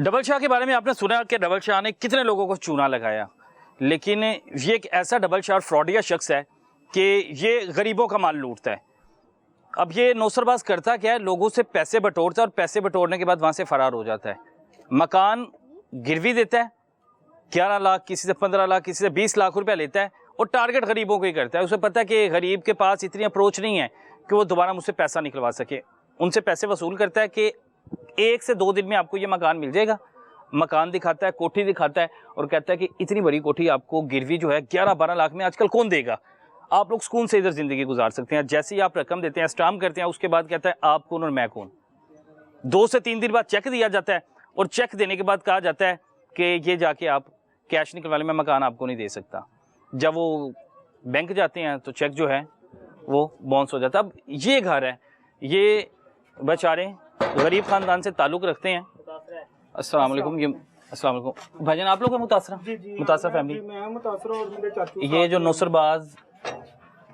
Double Shah के बारे में आपने सुना कि डबल शाह ने कितने लोगों को चूना लगाया, लेकिन ये एक ऐसा डबल शाह फ्रॉडिया शख्स है कि ये गरीबों का माल लूटता है। अब ये नौसरबाज करता क्या है, लोगों से पैसे बटोरता है और पैसे बटोरने के बाद वहाँ से फ़रार हो जाता है। मकान गिरवी देता है, 11 लाख, किसी से 15 लाख, किसी से 20 लाख रुपया लेता है और टारगेट गरीबों को ही करता है। उसे पता है कि गरीब के पास इतनी अप्रोच नहीं है कि वो दोबारा मुझसे पैसा निकलवा सके। उनसे पैसे वसूल करता है कि 1 से 2 दिन में आपको ये मकान मिल जाएगा। मकान दिखाता है, कोठी दिखाता है और कहता है कि इतनी बड़ी कोठी आपको गिरवी जो है 11-12 लाख में आजकल कौन देगा, आप लोग सुकून से इधर ज़िंदगी गुजार सकते हैं। जैसे ही आप रकम देते हैं, स्टाम्प करते हैं, उसके बाद कहता है आप कौन और मैं कौन। 2 से 3 दिन बाद चेक दिया जाता है और चेक देने के बाद कहा जाता है कि ये जाके आप कैश निकलवाने में मकान आपको नहीं दे सकता। जब वो बैंक जाते हैं तो चेक जो है वो बाउंस हो जाता है। अब ये घर है, ये बेचारे गरीब ख़ानदान से ताल्लुक़ रखते हैं। अस्सलाम वालेकुम। ये अस्सलाम वालेकुम भाईजान, आप लोग हैं मुतासरा? मुतासरा फैमिली। मैं मुतासरा और मेरे चाचू। ये जो नौसरबाज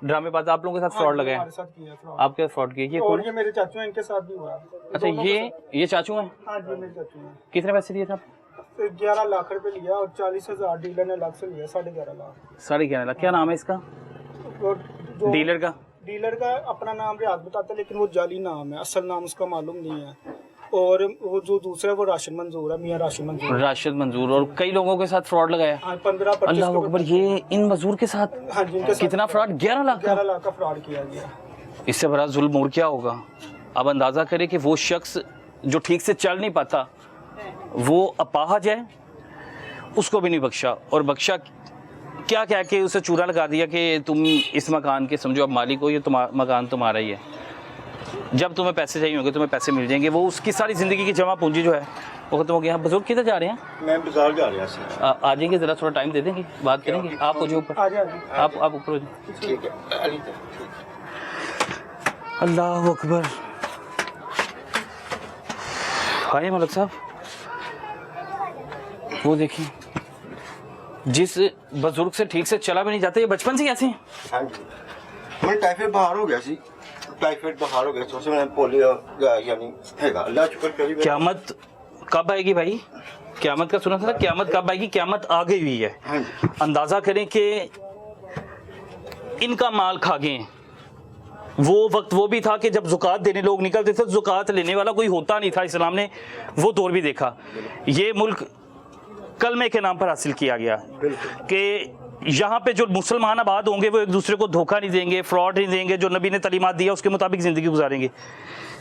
ड्रामेबाज आप लोगों के साथ फ्रॉड लगा है, आपके साथ फ्रॉड किया, ये कौन? ये मेरे चाचू हैं, इनके साथ भी हुआ। अच्छा, ये चाचू हैं? हाँ जी, मेरे चाचू हैं। कितने पैसे दिए थे आप? 11 लाख रुपए लिया और 40,000 डीलर ने अलग से लिया, 11.5 लाख। 11.5 लाख। क्या नाम है इसका डीलर का? डीलर का अपना नाम रियाज बताता है, लेकिन वो जाली नाम है, असल नाम उसका मालूम नहीं है। और वो जो दूसरा है वो राशिद मंजूर है, मियां राशिद मंजूर। राशिद मंजूर। और कई लोगों के साथ फ्रॉड लगाया। 15-25। अल्लाह अकबर, ये इन मजदूर के साथ? हाँ जी, इनके साथ। कितना फ्रॉड? 11 लाख का? 11 लाख का फ्रॉड किया गया। इससे बड़ा जुल्म और क्या होगा। अब अंदाजा करें कि वो शख्स जो ठीक से चल नहीं पाता, वो अपाहज है, उसको भी नहीं बख्शा। और बख्शा क्या कह के उसे चूरा लगा दिया कि तुम इस मकान के समझो अब मालिक हो, ये मकान तुम्हारा ही है। जब तुम्हें पैसे चाहिए होंगे तुम्हें पैसे मिल जाएंगे। वो उसकी सारी ज़िंदगी की जमा पूंजी जो है वो खत्म हो गया। बुजुर्ग किधर जा रहे हैं? मैं बाजार जा रहा हूँ। आ जाएंगे, ज़रा थोड़ा टाइम दे देंगे, बात करेंगे। आप हो जाओ ऊपर, आप ऊपर हो जाओ। ठीक है। अल्लाह अकबर। आइए मलिक साहब, वो देखिए जिस बुजुर्ग से ठीक से चला भी नहीं जाता, ये बचपन से कैसे हैं? हाँ जी, मैं टाइफाइड बाहर हो गया सी, टाइफाइड बाहर हो गया, सबसे मैंने पोलियो यानी हैगा। अल्लाह शुक्र करी। क़यामत कब आएगी भाई? क़यामत का सुना था, क़यामत कब आएगी? क़यामत आ गई हुई है। हाँ जी। अंदाज़ा करें कि इनका माल खा गए। वो वक्त वो भी था कि जब ज़ुकात देने लोग निकलते थे, ज़ुकात लेने वाला कोई होता नहीं था। इस्लाम ने वो दौर भी देखा। ये मुल्क कलमे के नाम पर हासिल किया गया कि यहाँ पे जो मुसलमान आबाद होंगे वो एक दूसरे को धोखा नहीं देंगे, फ्रॉड नहीं देंगे, जो नबी ने तालीमात दिया उसके मुताबिक ज़िंदगी गुजारेंगे।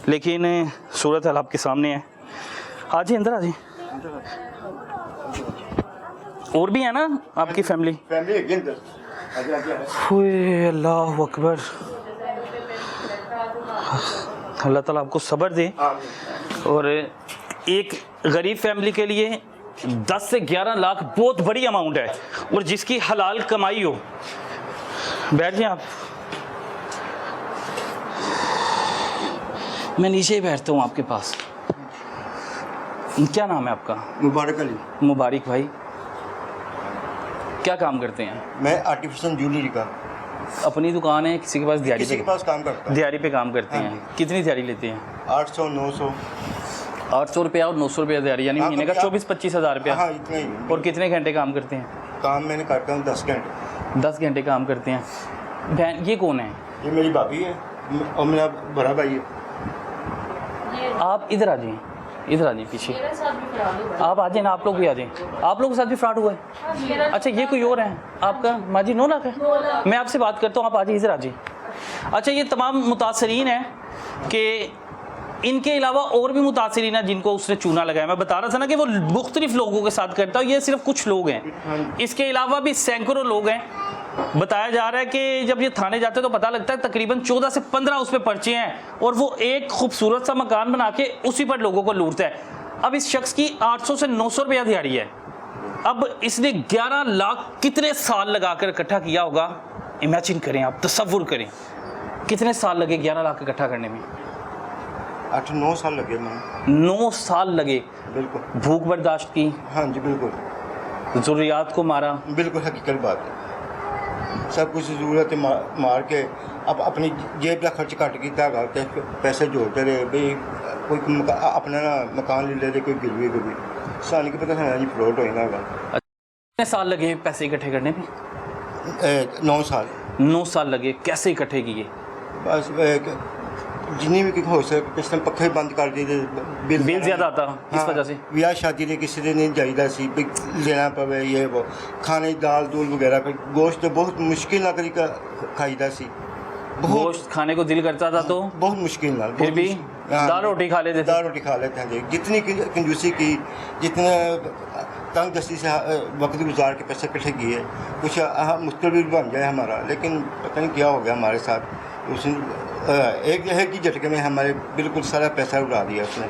लेकिन सूरत हाल आपके सामने है। आ जाइए अंदर, आ जाइए। और भी है ना आपकी फैमिली? अल्लाह अकबर। अल्लाह ताला आपको सब्र दे। और एक गरीब फैमिली के लिए 10 से 11 लाख बहुत बड़ी अमाउंट है, और जिसकी हलाल कमाई हो। बैठ जाए आप, मैं नीचे ही बैठता हूँ आपके पास। क्या नाम है आपका? मुबारक अली। मुबारक भाई, क्या काम करते हैं? मैं आर्टिफिशियल ज्वेलरी का अपनी दुकान है, किसी के पास दिहाड़ी किसी के पास काम करता हूँ। दिहाड़ी पे काम करते हैं? कितनी दिहाड़ी लेते हैं? 800-900। 800 रुपया और 900 रुपया दिहाड़ी, यानी महीने का 24-25 हज़ार रुपया। हाँ, इतना ही। और कितने घंटे काम करते हैं? काम मैंने करता हूँ 10 घंटे। 10 घंटे काम करते हैं। बहन ये कौन है? ये मेरी भाभी है और मेरा बड़ा भाई है। आप इधर आ जाइए, इधर आ जाइए पीछे। आप आ जाए ना, आप लोग भी आ जाएं। आप लोगों के साथ भी फ्रॉड हुआ है? अच्छा, ये कोई और है आपका? माजी 9 लाख है। मैं आपसे बात करता हूँ, आप आ जाइए, इधर आ जाइए। अच्छा, ये तमाम मुतासरीन हैं कि इनके अलावा और भी मुतासरीन हैं जिनको उसने चूना लगाया। मैं बता रहा था ना कि वो मुख्तलिफ लोगों के साथ करता है, ये सिर्फ कुछ लोग हैं, इसके अलावा भी सैकड़ों लोग हैं। बताया जा रहा है कि जब ये थाने जाते हैं तो पता लगता है तकरीबन 14 से 15 उस पर पर्चे हैं, और वो एक खूबसूरत सा मकान बना के उसी पर लोगों को लूटता है। अब इस शख्स की 800 से 900 रुपया दिहाड़ी है। अब इसने 11 लाख कितने साल लगाकर इकट्ठा किया होगा, इमेजिन करें आप, तसव्वुर करें कितने साल लगे 11 लाख इकट्ठा करने में? 8-9 साल लगे मैंने। 9 साल लगे। बिल्कुल। भूख बर्दाश्त की? हाँ जी, बिल्कुल। ज़रूरियात को मारा? बिल्कुल हकीकत बात है। सब कुछ ज़रूरत मार के अब अपनी जेब का खर्च घट किया, पैसे जोड़ते रहे भाई। कोई अपना ना मकान ले ले, कोई गिरवी भी। सानू की पता है जी फ्रॉड होएगा कितने साल लगे पैसे इकट्ठे करने में? 9 साल 9 साल लगे। कैसे इकट्ठे किए? बस जिन्नी भी हो सके किस टाइम पखे बंद कर दिए बिल ज़्यादा आता इस वजह से? ਵਿਆਹ ਸ਼ਾਦੀ ਦੇ ਕਿਸੇ ਦੇ ਨਹੀਂ ਜਾਈਦਾ ਸੀ ਵੀ ਲੈਣਾ ਪਵੇ ਇਹ ਉਹ ਖਾਣੇ ਦਾਲ ਦੂਲ ਵਗੈਰਾ ਫਿਰ ਗੋਸ਼ਤ ਬਹੁਤ ਮੁਸ਼ਕਿਲ ਨਾਲ ਕਰੀ ਖਾਈਦਾ ਸੀ गोश्त खाने को दिल करता था तो बहुत मुश्किल ना फिर भी दाल रोटी खा लेते थे? दाल रोटी खा लेते हैं जी जितनी कंजूसी की जितने तंग दस्ती से वक्त गुजार के पैसे इकट्ठे किए कुछ मुश्किल भी बन गया हमारा लेकिन पता नहीं क्या हो गया हमारे साथ एक ही झटके में हमारे बिल्कुल सारा पैसा उड़ा दिया उसने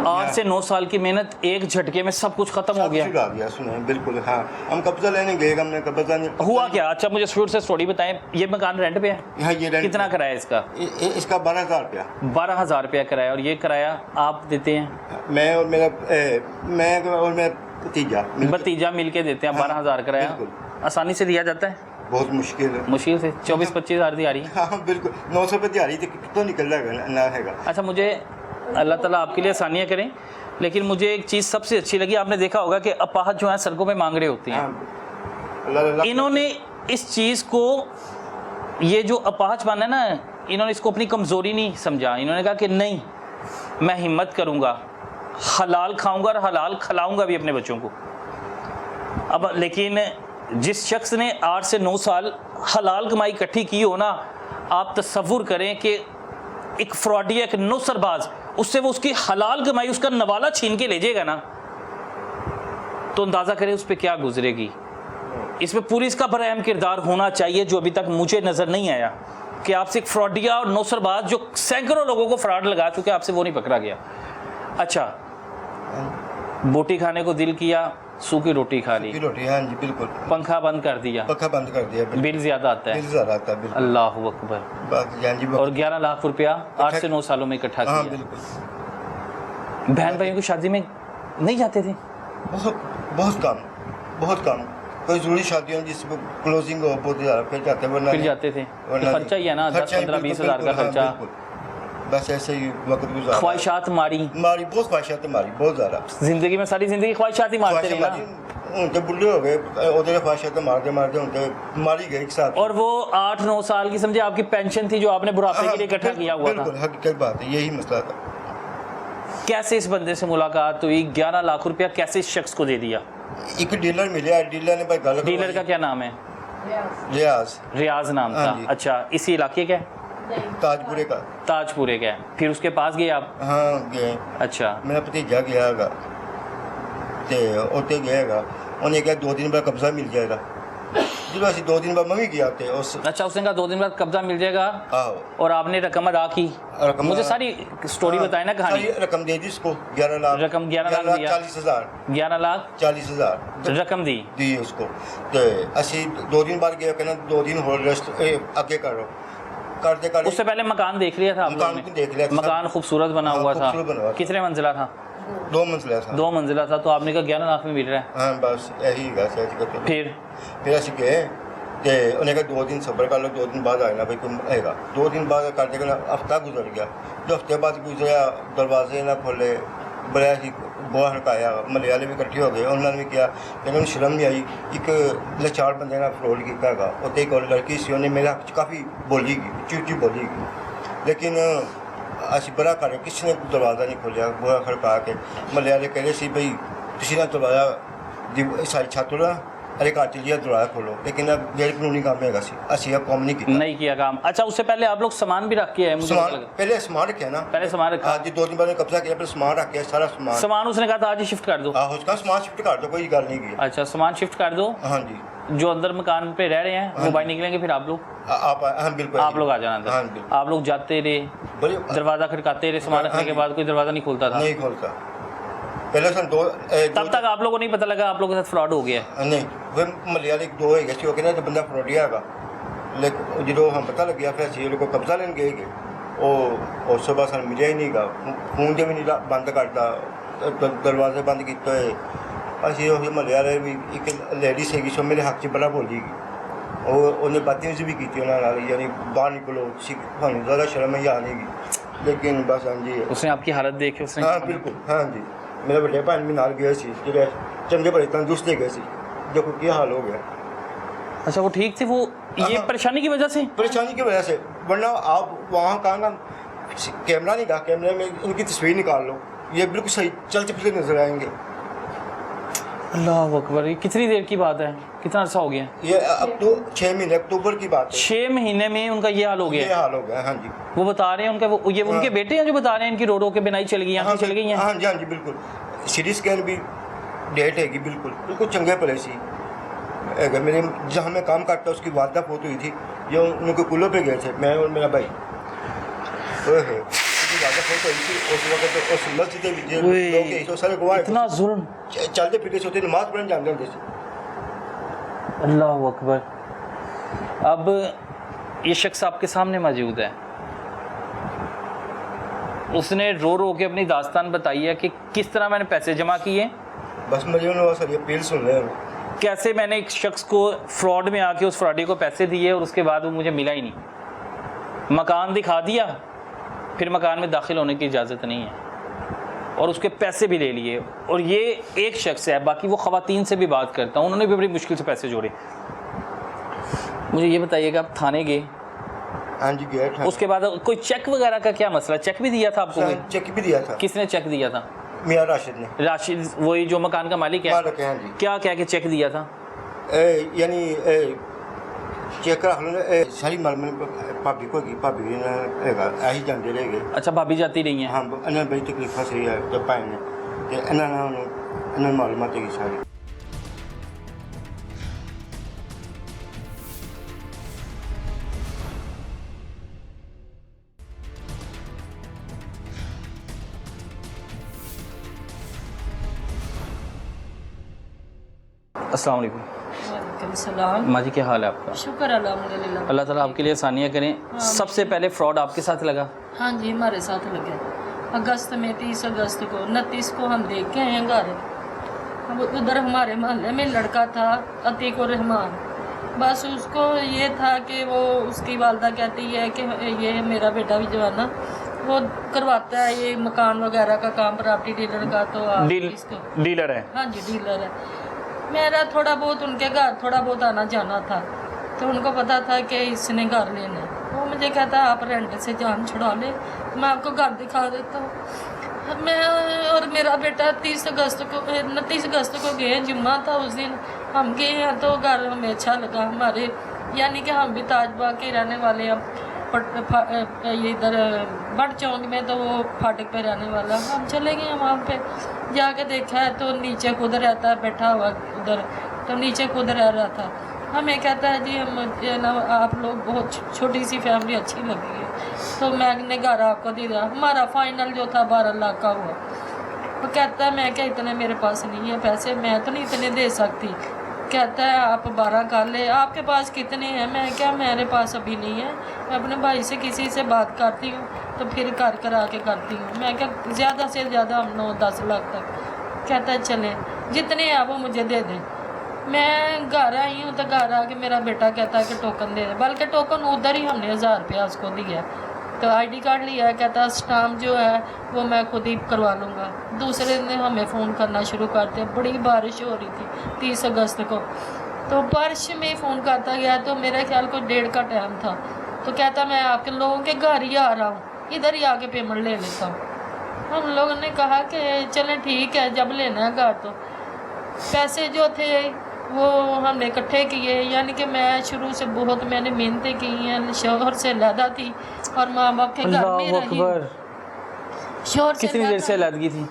8 से 9 साल की मेहनत एक झटके में सब कुछ खत्म हो गया? उड़ा दिया उसने बिल्कुल। हाँ हम कब्जा लेने गए हमने कब्जा नहीं हुआ क्या? अच्छा मुझे शुरू से स्टोरी बताएं। ये मकान रेंट पे है? हाँ ये कितना किराया इसका? इसका 12,000 रुपया। 12,000 रुपया किराया। और ये किराया आप देते हैं? मैं और मेरा भतीजा मिलके देते हैं। 12,000 किराया आसानी से दिया जाता है? बहुत मुश्किल है। मुश्किल से 24-25 हज़ार दिहाड़ी? हाँ बिल्कुल 900 रुपये दिहाड़ी तो कितना निकल रहा ना है। अच्छा मुझे अल्लाह ताला आपके लिए आसानियाँ करें लेकिन मुझे एक चीज़ सबसे अच्छी लगी। आपने देखा होगा कि अपाहज जो है सड़कों में मांग रहे होते हैं। इन्होंने इस चीज़ को ये जो अपाहजपन है ना इन्होंने इसको अपनी कमज़ोरी नहीं समझा। इन्होंने कहा कि नहीं मैं हिम्मत करूँगा हलाल खाऊँगा और हलाल खिलाऊँगा भी अपने बच्चों को। अब लेकिन जिस शख्स ने 8 से 9 साल हलाल कमाई इकट्ठी की हो ना आप तसव्वुर करें कि एक फ्रॉडिया एक नौसरबाज उससे वो उसकी हलाल कमाई उसका नवाला छीन के ले जाएगा ना तो अंदाज़ा करें उस पर क्या गुजरेगी। इसमें पुलिस का बड़ा अहम किरदार होना चाहिए जो अभी तक मुझे नज़र नहीं आया कि आपसे एक फ्रॉडिया और नौसरबाज जो सैकड़ों लोगों को फ्रॉड लगा चुके आपसे वो नहीं पकड़ा गया। अच्छा बोटी खाने को दिल किया सूखी रोटी खा ली। रोटी हाँ जी बिल्कुल। पंखा बंद कर दिया? पंखा बंद कर दिया। बिल ज़्यादा आता है? बिल ज़्यादा आता है बिल्कुल। अल्लाह अकबर। और 11 लाख रुपया 8 से 9 सालों में इकट्ठा किया। बिल्कुल। बहन भाइयों की शादी में नहीं जाते थे? बहुत कम कोई जरूरी शादियों जिसमें क्लोजिंग हो बहुत ज़्यादा फिर जाते थे। खर्चा ही है ना 10-15-20 हज़ार का खर्चा। बस ऐसे ही वक्त गुजारा। ख्वाहिशात मारी बहुत ख्वाहिशात मारी बहुत ज़्यादा जिंदगी में सारी जिंदगी ख्वाहिशात ही मारते रहे ना। उनके बुढ़े हो गए उधर ख्वाहिशात मारते उनके मारी गए एक साथ। और वो 8-9 साल की समझे आपकी पेंशन थी जो आपने बुढ़ापे के लिए इकट्ठा किया हुआ था। बिल्कुल हकीकत बात है यही मसला था। कैसे इस बंदे से मुलाकात हुई? 11 लाख रुपया कैसे इस शख्स को दे दिया? एक डीलर मिले डीलर ने भाई गल डीलर का क्या नाम है? रियाज नाम था। अच्छा इसी इलाके का? ताजपुरे का है। फिर उसके पास गए आप? हाँ गए। अच्छा मेरा भतीजा गया ते उत्ते गएगा उन्हें कहा 2 दिन बाद कब्जा मिल जाएगा। जब असं 2 दिन बाद मैं भी गया थे उस। अच्छा उसने कहा 2 दिन बाद कब्जा मिल जाएगा। और आपने रकम अदा की? मुझे सारी स्टोरी बताए ना कहानी। रकम दे दी उसको 11 लाख। रकम 11 लाख दिया? 40,000। 11 लाख 40,000 रकम दी उसको। तो असं 2 दिन बाद गया कहना 2 दिन और रेस्ट आगे करो करते उससे पहले मकान देख लिया था? मकान को देख लिया। मकान खूबसूरत बना हुआ था। कितने मंजिला था? 2 मंजिला था। 2 मंजिला था। तो आपने कहा 11 लाख में मिल रहा है? हाँ बस यही फिर असं गए तो उन्हें कहा 2 दिन सब्र कर लो 2 दिन बाद आना भाई तुम आएगा। 2 दिन बाद करते हफ्ता गुजर गया। जो हफ्ते बाद गुजरा दरवाजे ना खोले बड़ा ही बुआ हड़काया महल्ले वाले भी इकट्ठे हो गए। उन्होंने भी किया उन्होंने शर्म नहीं आई। एक लाचार बंदे ने फ्रॉड किया है उत्ते एक और लड़की सी उन्हें मेरे हक काफ़ी बोलीगी चूची बोलीगी लेकिन असी बड़ा कर किसी ने दरवाज़ा नहीं खोलिया। बुआ खड़का के महल्ले वाले कह रहे सी भाई तुम ना दरवाज़ा सारी छत ना अरे घर चलिए दरवाज़ा खोलो लेकिन गैर कानूनी काम है असी काम नहीं किया काम। अच्छा उससे पहले आप लोग सामान भी रख के आए? पहले सामान रखे ना। पहले सामान रखा? आज 2 दिन बाद कब्जा किया फिर सामान रख के सारा सामान उसने कहा था आज ही शिफ्ट कर दो? उसका सामान शिफ्ट कर दो कोई गल नहीं की। अच्छा सामान शिफ्ट कर दो। हाँ जी जो अंदर मकान पे रह रहे हैं वो बाहर निकलेंगे फिर आप लोग? बिल्कुल आप लोग आ जाना था। आप लोग जाते रहे दरवाज़ा खड़काते रहे सामान रखने के बाद कोई दरवाज़ा नहीं खोलता था? नहीं खोलता। पहले सन तब तक आप लोगों को नहीं पता लगा आप लोगों के साथ फ्रॉड हो गया? नहीं फिर महल्ले वाले 2 है गए कहना तो बंदा फ्रॉडिया है लेकिन जो हम पता लग गया फिर असं लोग कब्जा लेन गए और सुबह सन मिले ही नहीं गा। फोन जब नहीं बंद करता दरवाजे बंद किए असं महल्ले वाले भी एक लेडीज हैगी सो मेरे हक च बड़ा बोलीगी और उन्हें बदतमीजी भी की उन्होंने यानी बाहर निकलो ज़्यादा शर्म ही आ नहीं लेकिन बस हाँ जी उसने आपकी हालत देखी उसने? हाँ बिल्कुल हाँ जी मेरा बड़े भैन भी नाल गए सी जो चंगे भले तंदुरुस्त गए सी देखो क्या हाल हो गया। अच्छा वो ठीक थे वो ये हाँ। परेशानी की वजह से? परेशानी की वजह से, वरना आप वहाँ कहाँ ना कैमरा नहीं था, कैमरे में उनकी तस्वीर निकाल लो, ये बिल्कुल सही चलते फिरते नजर आएंगे। अल्लाह अकबर, ये कितनी देर की बात है, कितना अर्सा हो गया? ये अब तो 6 महीने अक्टूबर की बात है, 6 महीने में उनका ये हाल हो ये गया? हाल हो गया। हाँ जी, वो बता रहे हैं उनका वो ये उनके बेटे हैं जो बता रहे हैं इनकी रो रो के बिनाई चल गई, आंखें चल गई हैं? हाँ जी, हाँ जी, बिल्कुल। सीटी स्कैन भी डेट हैगी, बिल्कुल बिल्कुल चंगे भले सी। अगर मेरे जहाँ मैं काम करता उसकी वालदा फोत हुई थी, ये उनके कुल्लों पे गए थे, मैं और मेरा भाई। उसकी वालदा फोत हुई थी उस वक्त, उस मस्जिद में लोग गए थे, सारे गवाह इतना जुल्म, चलते फिरते सोते नमाज पढ़ने जाते होते थे। अल्लाह अकबर। अब ये शख्स आपके सामने मौजूद है, उसने रो रो के अपनी दास्तान बताई है कि किस तरह मैंने पैसे जमा किए, बस मुझे उन्होंने सर ये अपील सुन रहे हैं, कैसे मैंने एक शख्स को फ्रॉड में आके उस फ्रॉडी को पैसे दिए और उसके बाद वो मुझे मिला ही नहीं। मकान दिखा दिया, फिर मकान में दाखिल होने की इजाज़त नहीं है और उसके पैसे भी ले लिए। और ये एक शख्स है, बाकी वो ख़वातीन से भी बात करता हूँ, उन्होंने भी बड़ी मुश्किल से पैसे जोड़े। मुझे ये बताइएगा, आप थाने गए? हाँ जी गया। उसके बाद कोई चेक वगैरह का क्या मसला, चेक भी दिया था आपको? कोई चेक भी दिया था। किसने चेक दिया था? मियां राशिद ने। राशिद वही जो मकान का मालिक है? मालिक है, हाँ जी। क्या क्या के चेक दिया था? यानी चेक रख लो सारी माल मैंने भाभी को की, भाभी ने ऐसी जाते रह गए। अच्छा भाभी जाती रही हैं? हाँ, इन्होंने बड़ी तकलीफा सही है जब पाए ने, तो इन्होंने मालूमात की सारी। अस्सलाम वालेकुम। वालेकुम सलाम। माँ जी क्या हाल है आपका? शुक्र अल्हम्दुलिल्लाह। अल्लाह ताला आपके लिए आसानियाँ करें। सबसे पहले फ्रॉड आपके साथ लगा? हाँ जी, हमारे साथ लगे अगस्त में, 30 अगस्त को, 29 को हम देख के आए घर। अब उधर हमारे मोहल्ले में लड़का था अतीक और रहमान, बस उसको ये था कि वो उसकी वालदा कहती है कि ये मेरा बेटा भी जो है ना वो करवाता है ये मकान वगैरह का काम, प्रॉपर्टी डीलर का। तो आप इसको डीलर है? हाँ जी डीलर है। मेरा थोड़ा बहुत उनके घर थोड़ा बहुत आना जाना था, तो उनको पता था कि इसने घर लेना है। वो मुझे कहता है आप रेंट से जान छुड़ा ले, मैं आपको घर दिखा देता हूँ। मैं और मेरा बेटा 30 अगस्त को 29 अगस्त को गए, जुम्मा था उस दिन, हम गए हैं तो घर हमें अच्छा लगा। हमारे यानी कि हम भी ताजबाग के रहने वाले हैं, ये इधर बट चौक में, तो वो फाटक पे रहने वाला। हम चले गए वहाँ पे, जाके देखा है तो नीचे खुद रहता है बैठा हुआ उधर, तो नीचे खुद रह रहा था। हमें कहता है जी हम ना आप लोग बहुत छोटी सी फैमिली अच्छी लगी है, तो मैंने घर आपको दे दिया। हमारा फाइनल जो था 12 लाख का हुआ। वो कहता है मैं क्या इतने मेरे पास नहीं है पैसे, मैं तो नहीं इतने दे सकती। कहता है आप 12 कर ले, आपके पास कितने हैं? मैं क्या मेरे पास अभी नहीं है, मैं अपने भाई से किसी से बात करती हूँ तो फिर कर कर आके करती हूँ। मैं क्या ज़्यादा से ज़्यादा हम 9-10 लाख तक। कहता है चले जितने हैं वो मुझे दे दें। मैं घर आई हूँ तो घर आके मेरा बेटा कहता है कि टोकन दे दे, बल्कि टोकन उधर ही हमने 1000 रुपया उसको दिया। तो आईडी कार्ड लिया, कहता है स्टाम्प जो है वो मैं खुद ही करवा लूँगा। दूसरे दिन हमें फ़ोन करना शुरू करते, बड़ी बारिश हो रही थी 30 अगस्त को, तो बारिश में फ़ोन करता गया, तो मेरा ख्याल को 1:30 का टाइम था। तो कहता मैं आपके लोगों के घर ही आ रहा हूँ, इधर ही आके पेमेंट ले लेता हूँ। हम लोगों ने कहा कि चलें ठीक है, जब लेना है घर तो। पैसे जो थे वो हमने इकट्ठे किए, यानी कि मैं शुरू से बहुत मैंने मेहनतें की हैं, शोहर से लदा थी और माँ बाप के घर में रही। शोहर से कितनी देर से अलहदगी थी?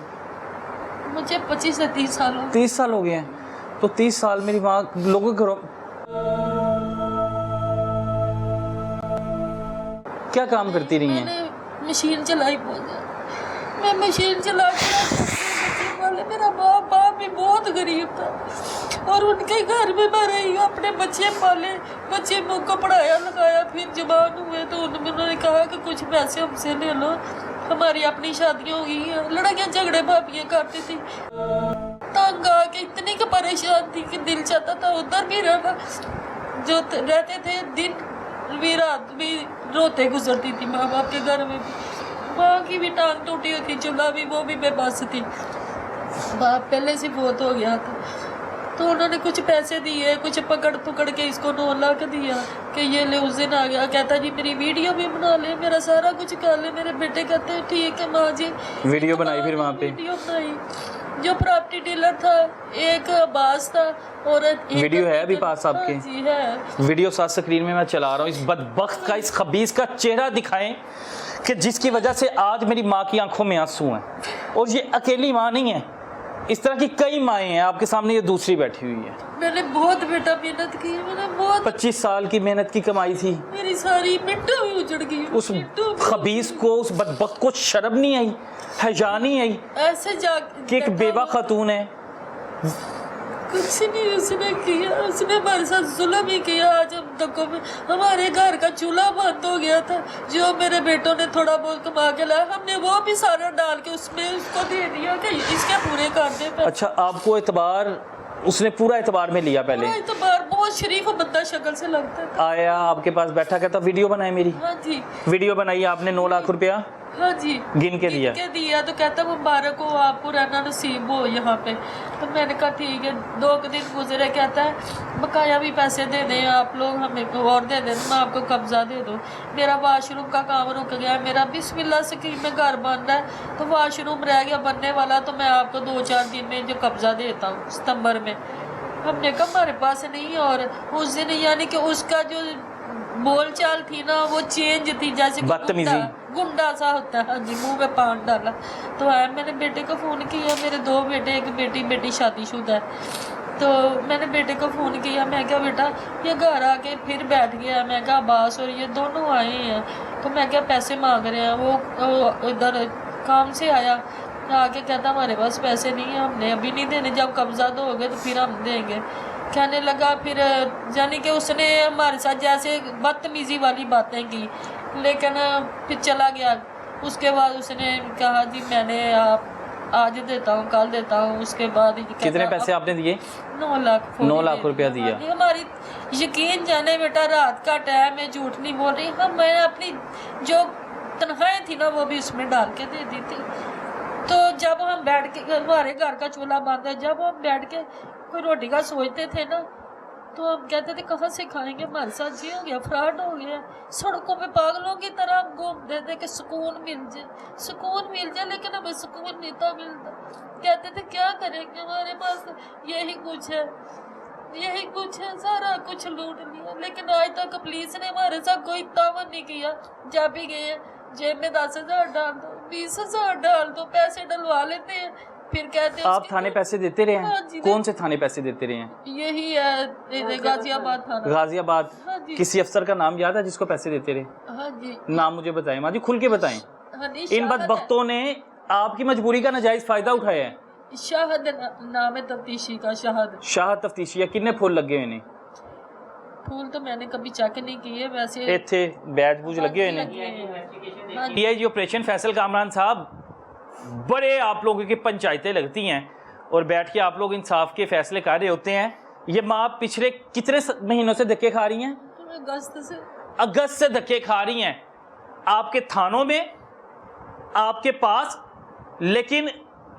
मुझे 25 से 30 साल हो। 30 साल हो गए हैं। तो 30 साल मेरी माँ लोगों के घरों क्या काम करती रही हैं? मैंने मशीन चलाई बहुत, मैं मशीन चला वाले, मेरा बाप भी बहुत गरीब था और उनके घर में मैं रही, अपने बच्चे पाले, बच्चे को पढ़ाया लिखाया, फिर जवान हुए तो उन्होंने कहा कि कुछ पैसे हमसे ले लो, हमारी अपनी शादियाँ हो गई हैं। लड़ाइयाँ झगड़े भाभियाँ करती थी, तंग आके इतनी की परेशान थी कि दिल चाहता था उधर भी रहना। जो रहते थे दिन भी रात भी रोते गुजरती थी माँ बाप के घर में भी। माँ की भी टांग टूटी हुई थी, चूल्हा भी वो भी बेबस थी। बाप पहले से बहुत हो गया था, तो उन्होंने कुछ पैसे दिए, कुछ पकड़ के इसको 9 लाख दिया कि ये ले। उस दिन आ गया, कहता जी मेरी वीडियो भी बना ले, मेरा सारा कुछ कर ले। मेरे बेटे कहते हैं ठीक है माँ जी। वीडियो बनाई फिर वहाँ पे? वीडियो बनाई। जो प्रॉपर्टी डीलर था, एक अब्बास था और एक वीडियो है अभी पास आपके? हाँ जी है। वीडियो साथ स्क्रीन में मैं चला रहा हूँ। इस बदबख्त का, इस खबीस का चेहरा दिखाएं कि जिसकी वजह से आज मेरी माँ की आंखों में आंसू हैं। और ये अकेली माँ नहीं है, इस तरह की कई माएँ हैं। आपके सामने ये दूसरी बैठी हुई है। मैंने बहुत बेटा मेहनत की, मैंने बहुत 25 साल की मेहनत की कमाई थी, मेरी सारी मिट्टी भी उजड़ गई। उस खबीस को, उस बदबख्त को शर्म नहीं आई, हया नहीं आई ऐसे जा कि एक बेवा खातून है। कुछ नहीं उसने किया, उसने हमारे साथ जुल्म ही किया। आज हम तक में हमारे घर का चूल्हा बंद हो गया था, जो मेरे बेटों ने थोड़ा बहुत कमा के लाया, हमने वो भी सारा डाल के उसमें उसको दे दिया कि इसके पूरे कर दे। अच्छा, आपको एतबार, उसने पूरा एतबार में लिया पहले? एतबार, बहुत शरीफ बंदा शक्ल से लगता था। आया आपके पास बैठा, कहता वीडियो बनाए मेरी। हाँ जी। वीडियो बनाई आपने, 9 लाख रुपया हाँ जी गिन के दिया। तो कहता मुबारक हो आपको, रहना नसीब हो यहाँ पे। तो मैंने कहा ठीक है। 2 दिन गुजरे, कहता है बकाया भी पैसे दे दें आप लोग, हमें को और दे दें, मैं आपको कब्जा दे दूँ। मेरा वाशरूम का काम रुक गया, मेरा बिस्मिल्लाह स्कीम में घर बन रहा है, तो वाशरूम रह गया बनने वाला, तो मैं आपको 2-4 दिन में जो कब्जा देता हूँ, सितंबर में। हमने कहा हमारे पास नहीं। और उस दिन यानी कि उसका जो बोल चाल थी ना, वो चेंज थी, जैसे बदतमीजी, गुंडा सा होता है। हाँ जी, मुंह में पान डाला। तो है, मैंने बेटे को फ़ोन किया, मेरे 2 बेटे, एक बेटी शादीशुदा है। तो मैंने बेटे को फ़ोन किया, मैं क्या बेटा, ये घर आके फिर बैठ गया। मैं क्या अब्बास और ये दोनों आए हैं, तो मैं क्या पैसे मांग रहे हैं। वो इधर काम से आया, आके कहता हमारे पास पैसे नहीं है, हमने अभी नहीं देने, जब कब्जा दोगे तो फिर हम देंगे। कहने लगा फिर, यानी कि उसने हमारे साथ जैसे बदतमीज़ी वाली बातें की, लेकिन फिर चला गया। उसके बाद उसने कहा जी मैंने आप आज देता हूँ, कल देता हूँ। उसके बाद कितने पैसे आपने दिए? 9 लाख। 9 लाख रुपया दिया। हमारी यकीन जाने बेटा, रात का टाइम है, झूठ नहीं बोल रही। हम मैंने अपनी जो तनख्वाहें थी ना, वो भी उसमें डाल के दे दी थी। तो जब हम बैठ के, हमारे घर का चूल्हा बंद है, जब हम बैठ के कोई रोटी का सोचते थे ना, तो हम कहते थे कहाँ से खाएंगे, हमारे साथ ये हो गया, फ्रॉड हो गया। सड़कों पे पागलों की तरह हम घूमते थे कि सुकून मिल जाए, लेकिन हमें सुकून नहीं था मिलता। कहते थे क्या करेंगे, हमारे पास यही कुछ है, सारा कुछ लूट लिया। लेकिन आज तक पुलिस ने हमारे साथ कोई तावन नहीं किया। जब भी गए, जेब में 10,000 डाल दो, 20,000 डाल दो, पैसे डलवा लेते हैं, फिर कहते हैं आप थाने पैसे देते रहे हैं? हाँ जी, कौन से थाने पैसे देते रहे हैं? यही है गाजियाबाद थाना। गाजियाबाद। हाँ जी। किसी अफसर का नाम याद है जिसको पैसे देते रहे? हाँ जी। नाम मुझे बताएं माँ जी, खुल के बताएं। इन बदबख्तों ने आपकी मजबूरी का नाजायज फायदा उठाया है। शाहद नाम है तफ्तीशी का, शाहद तफ्तीशी। कितने फूल लगे हुए? फूल तो मैंने कभी चेक नहीं किए, वैसे इत्थे बैज बूज लगे हुए हैं। डीआईजी ऑपरेशन फैसल कामरान साहब, बड़े आप लोगों की पंचायतें लगती हैं और बैठ के आप लोग इंसाफ के फैसले कर रहे होते हैं। ये माँ पिछले कितने महीनों से धक्के खा रही हैं? अगस्त से धक्के खा रही हैं आपके थानों में, आपके पास। लेकिन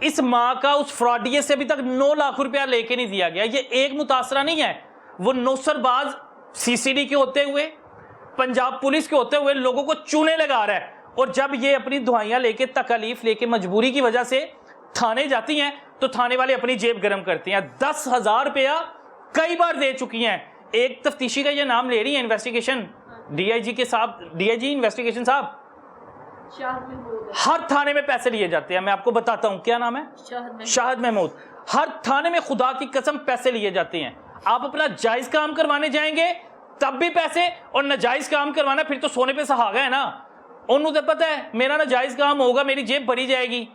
इस माँ का उस फ्रॉडिये से अभी तक 9 लाख रुपया लेके नहीं दिया गया। ये एक मुतासरा नहीं है, वो नौसरबाज सीसीडी के होते हुए, पंजाब पुलिस के होते हुए लोगों को चूने लगा रहा है। और जब ये अपनी दुआइयां लेके, तकलीफ लेके, मजबूरी की वजह से थाने जाती हैं, तो थाने वाले अपनी जेब गर्म करते हैं। 10,000 रुपया कई बार दे चुकी हैं। एक तफ्तीशी का ये नाम ले रही है, इन्वेस्टिगेशन डीआईजी के साहब, डीआईजी इन्वेस्टिगेशन साहब, हर थाने में पैसे लिए जाते हैं। मैं आपको बताता हूं, क्या नाम है? शाहिद महमूद। हर थाने में खुदा की कसम पैसे लिए जाते हैं। आप अपना जायज काम करवाने जाएंगे तब भी पैसे, और नाजायज काम करवाना फिर तो सोने पे सुहागा है ना। उन्होंने पता है मेरा नाजायज काम होगा, मेरी जेब भरी जाएगी।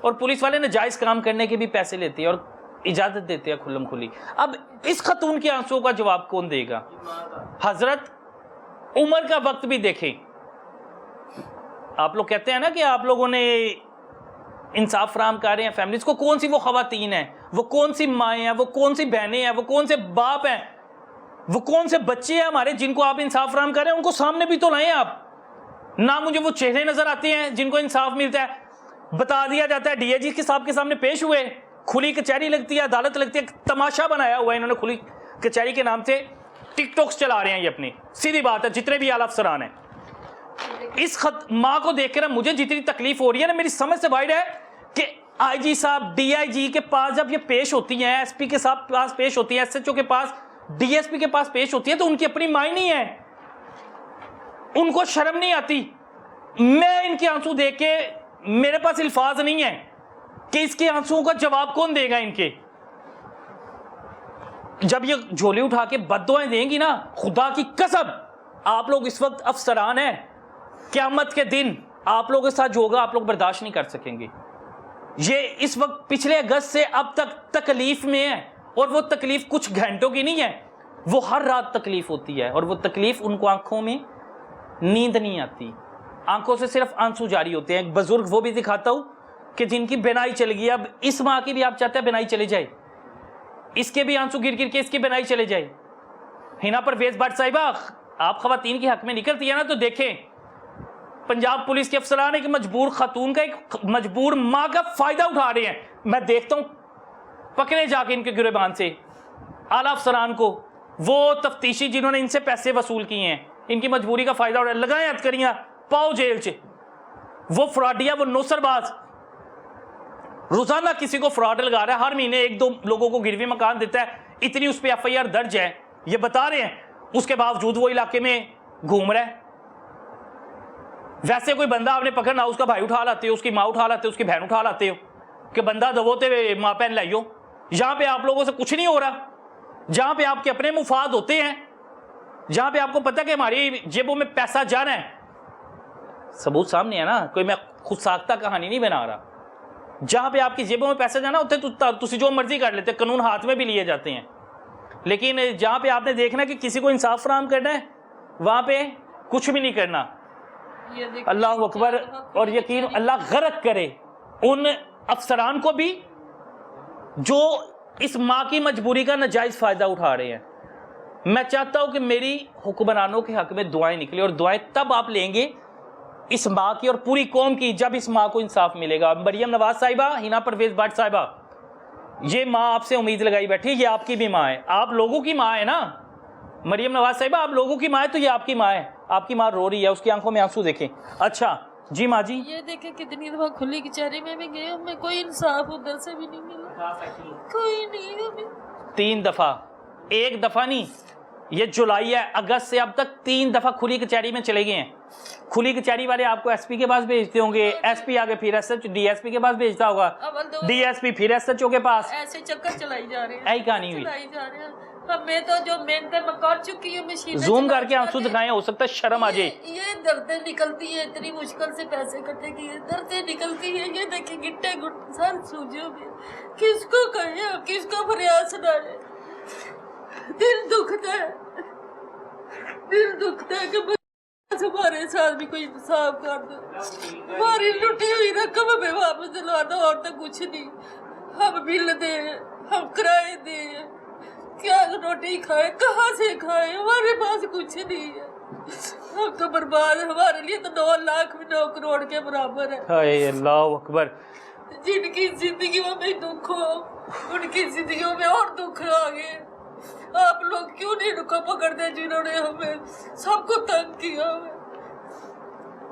और पुलिस वाले नाजायज काम करने के भी पैसे लेते हैं और इजाजत देते हैं खुल्लम खुली। अब इस खतून के आंसुओं का जवाब कौन देगा? हजरत, उम्र का वक्त भी देखें। आप लोग कहते हैं ना कि आप लोगों ने इंसाफ फराहम कर रहे हैं फैमिलीज को। कौन सी वो खवातीन हैं, वो कौन सी माएँ हैं, वो कौन सी बहनें हैं, वो कौन से बाप हैं, वो कौन से बच्चे हैं हमारे जिनको आप इंसाफ फराहम कर रहे हैं? उनको सामने भी तो लाएं आप ना। मुझे वो चेहरे नजर आते हैं जिनको इंसाफ मिलता है, बता दिया जाता है, डीआईजी के साहब के सामने पेश हुए, खुली कचहरी लगती है, अदालत लगती है, तमाशा बनाया हुआ है इन्होंने खुली कचहरी के नाम से। टिकटॉक्स चला रहे हैं ये अपनी, सीधी बात है, जितने भी आला अफसरान हैं। इस माँ को देख कर मुझे जितनी तकलीफ हो रही है ना, मेरी समझ से बाहर है कि आईजी साहब, डीआईजी के पास जब ये पेश होती हैं, एसपी के साथ पास पेश होती हैं, एसएचओ के पास, डीएसपी के पास पेश होती है, तो उनकी अपनी माँ नहीं है, उनको शर्म नहीं आती। मैं इनके आंसू देख के, मेरे पास अल्फाज नहीं है कि इसके आंसुओं का जवाब कौन देगा इनके। जब ये झोली उठा के बद्दुआएं देंगी ना, खुदा की कसम, आप लोग इस वक्त अफसरान हैं, क़यामत के दिन आप लोगों के साथ जो होगा आप लोग बर्दाश्त नहीं कर सकेंगे। ये इस वक्त पिछले अगस्त से अब तक तकलीफ में है, और वो तकलीफ कुछ घंटों की नहीं है, वो हर रात तकलीफ होती है, और वो तकलीफ उनको आंखों में नींद नहीं आती, आंखों से सिर्फ आंसू जारी होते हैं। एक बुजुर्ग वो भी दिखाता हूं कि जिनकी बिनाई चली गई, अब इस माँ की भी आप चाहते हैं बिनाई चली जाए, इसके भी आंसू गिर गिर के इसकी बिनाई चले जाए। हिना परवेज भट्ट साहिबा, आप खवातीन के हक में निकलती है ना, तो देखें पंजाब पुलिस के अफसरान एक मजबूर खातून का, एक मजबूर माँ का फायदा उठा रहे हैं। मैं देखता हूं पकड़े जाके इनके गिरबान से आला अफसरान को, वो तफ्तीशी जिन्होंने इनसे पैसे वसूल किए हैं, इनकी मजबूरी का फायदा उठा, लगाएं हथकड़ियां, पाओ जेल च। वो फ्रॉडिया, वो नौसरबाज रोजाना किसी को फ्रॉड लगा रहा है, हर महीने 1-2 लोगों को गिरवी मकान देता है, इतनी उस पर एफआईआर दर्ज है, ये बता रहे हैं, उसके बावजूद वो इलाके में घूम रहा है। वैसे कोई बंदा आपने पकड़ना, उसका भाई उठा लाते हो, उसकी माँ उठा लाते हो, उसकी बहन उठा लाते हो कि बंदा दबोते हुए माँ पहन लाइयो। जहां पे आप लोगों से कुछ नहीं हो रहा, जहां पे आपके अपने मुफाद होते हैं, जहां पे आपको पता है कि हमारी जेबों में पैसा जा रहा है, सबूत सामने है ना, कोई मैं खुद साख्ता कहानी नहीं बना रहा। जहां पे आपकी जेबों में पैसा जाना होता है तो जो मर्जी कर लेते, कानून हाथ में भी लिए जाते हैं। लेकिन जहां पे आपने देखना कि किसी को इंसाफ फराहम करना है, वहां पे कुछ भी नहीं करना। अल्लाह अकबर, और यकीन अल्लाह गर्क करे उन अफसरान को भी जो इस माँ की मजबूरी का नाजायज फायदा उठा रहे हैं। मैं चाहता हूं कि मेरी हुक्मरानों के हक में दुआएं निकले, और दुआएं तब आप लेंगे इस माँ की और पूरी कौम की, जब इस माँ को इंसाफ मिलेगा। मरियम नवाज साहिबा, हिना परवेज भट्ट साहिबा, ये माँ आपसे उम्मीद लगाई बैठी, ये आपकी भी माँ है, आप लोगों की माँ है ना। मरियम नवाज साहिबा आप लोगों की माँ है, तो ये आपकी माँ है, आपकी माँ रो रही है, उसकी आंखों में आंसू देखें। अच्छा जी माँ जी, ये देखे कितनी दफा खुली कचहरी में भी गए, हमें कोई इंसाफ उधर से भी नहीं मिला, कोई नहीं हमें। 3 दफा, 1 दफा नहीं, ये जुलाई है, अगस्त से अब तक 3 दफा खुली कचहरी में चले गए हैं। खुली कचहरी वाले आपको एसपी के पास भेजते होंगे, एसपी आगे फिर एसएच डीएसपी के पास भेजता होगा, डीएसपी फिर एसएचओ के पास, ऐसे चक्कर चलाई जा रहे हैं, ऐसी कहानी हुई। चलाई जा रहे हैं। हमें तो जो मेहनत मैं कर चुकी हूँ, मशीन जूम करके आंसू दिखाएं, हो सकता है शर्म आ जाए। ये दर्दें निकलती है, इतनी मुश्किल से पैसे इकट्ठे किए, दर्दें निकलती है। ये देखिए गिट्टे गुट सर सूजो में, किसको कहे, किसको फरियाद सुनाए, दिल दुखता है, दिल दुखता है कि हमारे साथ भी कोई इंसाफ कर दो, हमारी लुटी हुई रकम हमें वापस दिलवा दो, और तो कुछ नहीं। हम बिल दे, हम किराए दे, क्या रोटी खाए, कहाँ से खाए, हमारे पास कुछ नहीं है, हम तो बर्बाद। हमारे लिए तो 9 लाख भी 9 करोड़ के बराबर है। हाय अल्लाह अकबर। जिनकी जिंदगियों में दुख हो, उनकी जिंदगियों में और दुख आ गए। आप लोग क्यों नहीं रुको पकड़ते, जिन्होंने हमें सबको तंग किया है।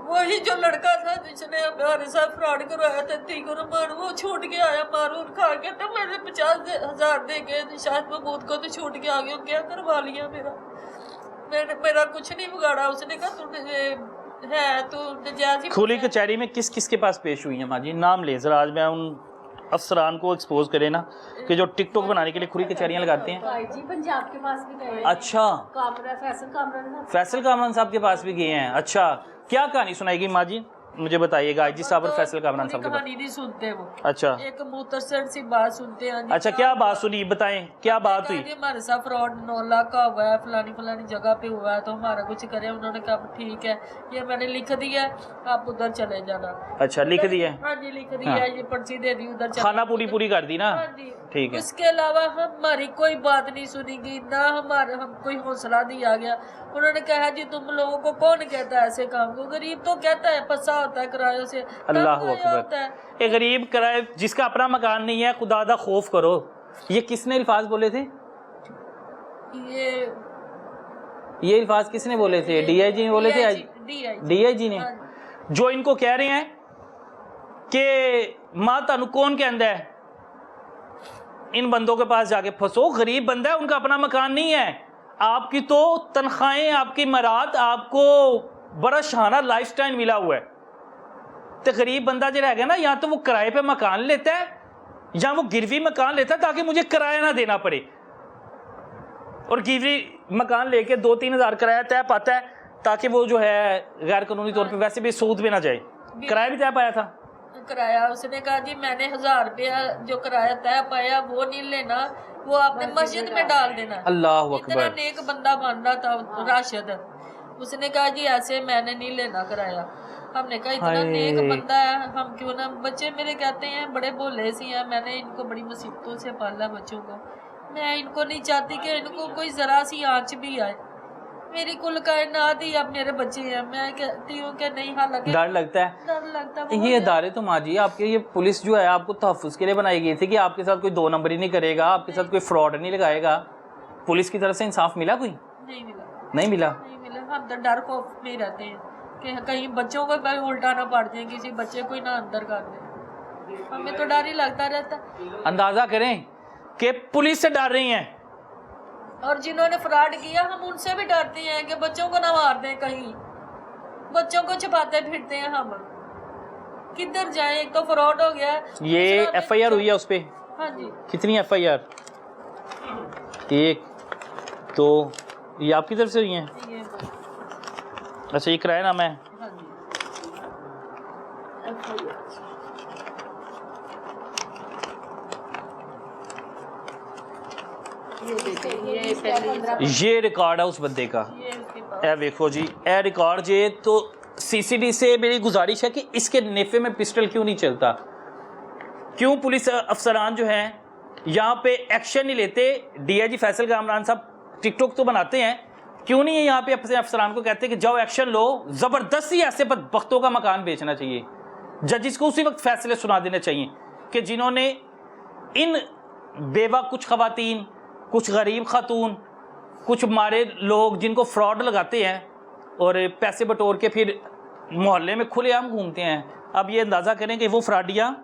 वही जो लड़का था जिसने हमारे साथ फ्रॉड करवाया था, 3 रुपये, वो छूट के आया मारून खा के, तो मैंने 50,000 दे के शायद महमूद को तो छूट के आ गया, क्या करवा लिया मेरा कुछ नहीं बिगाड़ा। उसने कहा तू है तू नजायज। खुली कचहरी में किस किस के पास पेश हुई है माँ जी, नाम ले जरा, आज मैं उन अफसरान को एक्सपोज करे ना कि जो टिकटॉक बनाने के लिए खुली कचहरियां लगाते हैं। जी पंजाब के पास भी गए। अच्छा, फैसल कामरान साहब के पास भी गए हैं। अच्छा, क्या कहानी सुनाएगी माँ जी, मुझे बताइएगा। आईजी साहब और फैसल कामरान साहब कहानी नहीं सुनते वो। अच्छा, एक मुख्तसर सी बात सुनते हैं। अच्छा, क्या बात सुनी, बताएं क्या बात हुई। हमारे साथ फ्रॉड 9 लाख का हुआ है, फलानी जगह पे हुआ है, तो हमारा कुछ करे। उन्होंने कहा ठीक है, ये मैंने लिख दिया, आप उधर चले जाना। अच्छा, लिख दिया। हाँ जी, लिख दिया, ये पर्ची दे दी, उधर खाना पूरी कर दी ना। हाँ जी, ठीक है। उसके अलावा हमारी कोई बात नहीं सुनी गई ना, हम कोई हौसला दिया गया। उन्होंने कहा जी तुम लोगों को कौन कहता है ऐसे काम को, गरीब तो कहता है फंसा होता है किरायों से, अल्लाह तंग आया होता है। अकबर। एक गरीब किराए जिसका अपना मकान नहीं है, खुदा दा खौफ करो। ये किसने अल्फाज बोले थे? ये अल्फाज किसने बोले थे? डीआईजी ने बोले थे? डीआईजी ने, जो इनको कह रहे हैं कि मां तानू कौन कहता है इन बंदों के पास जाके फंसो। गरीब बंदा है, उनका अपना मकान नहीं है। आपकी तो तनख्वाहें, आपकी मरात, आपको बड़ा शाना लाइफस्टाइल मिला हुआ है। तो गरीब बंदा जो रह गया ना, या तो वो किराए पे मकान लेता है या वो गिरवी मकान लेता है ताकि मुझे किराया ना देना पड़े। और गिरवी मकान लेके 2-3 हज़ार किराया तय पाता है ताकि वो जो है गैर कानूनी तौर पे वैसे भी सूद पे ना जाए। किराया भी तय पाया था। किराया उसने कहा जी मैंने 1000 रुपया जो किराया तय पाया वो नहीं लेना, वो आपने मस्जिद में डाल देना। अल्लाह इतना अकबर। नेक बंदा बन रहा था राशिद। उसने कहा जी ऐसे मैंने नहीं लेना किराया। हमने कहा इतना नेक बंदा है, हम क्यों ना। बच्चे मेरे कहते हैं बड़े भोले सी हैं, मैंने इनको बड़ी मुसीबतों से पाला बच्चों को। मैं इनको नहीं चाहती कि इनको कोई ज़रा सी आँच भी आए। मेरी कुल कायनात ही अब मेरे बच्चे हैं। मैं कहती हूँ कि नहीं, हालांकि डर लगता है। डर लगता है। ये इदारे तो माँ जी आपके, ये पुलिस जो है आपको तहफ़्फ़ुज़ के लिए बनाई गई थी कि आपके साथ कोई 2 नंबरी नहीं करेगा, आपके साथ कोई फ्रॉड नहीं लगाएगा। पुलिस की तरफ से इंसाफ मिला? कोई नहीं मिला, नहीं मिला। नहीं मिला। हम तो डर खौफ में रहते हैं कि कहीं बच्चों को कहीं उल्टा ना पड़ जाए, किसी बच्चे को ही ना अंदर कर दे। हमें तो डर ही लगता रहता। अंदाज़ा करें कि पुलिस से डर रही हैं। और जिन्होंने फ्रॉड किया हम उनसे भी डरते हैं कि बच्चों को ना मार दें, कहीं बच्चों को छुपाते फिरते हैं हम। किधर जाएं? एक तो फ्रॉड हो गया। ये एफआईआर हुई है उस पे? हाँ जी। कितनी एफआईआर? 1 2 ये आपकी तरफ से हुई हैं? ये अच्छा, ये किराया नामा है? हाँ जी। ये रिकॉर्ड है उस बंदे का। ए देखो जी, ए रिकॉर्ड जे तो सीसीडी से मेरी गुजारिश है कि इसके नेफे में पिस्टल क्यों नहीं चलता? क्यों पुलिस अफसरान जो हैं यहाँ पे एक्शन नहीं लेते? डीआईजी फैसल कामरान साहब टिकटॉक तो बनाते हैं, क्यों नहीं है यहाँ पे अपने अफसरान को कहते हैं कि जाओ एक्शन लो। ज़बरदस्ती ऐसे बदबख्तों का मकान बेचना चाहिए। जजिस को उसी वक्त फैसले सुना देने चाहिए कि जिन्होंने इन बेवा कुछ खवातीन, कुछ गरीब खातून, कुछ मारे लोग जिनको फ्रॉड लगाते हैं और पैसे बटोर के फिर मोहल्ले में खुलेआम घूमते हैं। अब ये अंदाज़ा करें कि वो फ्रॉडिया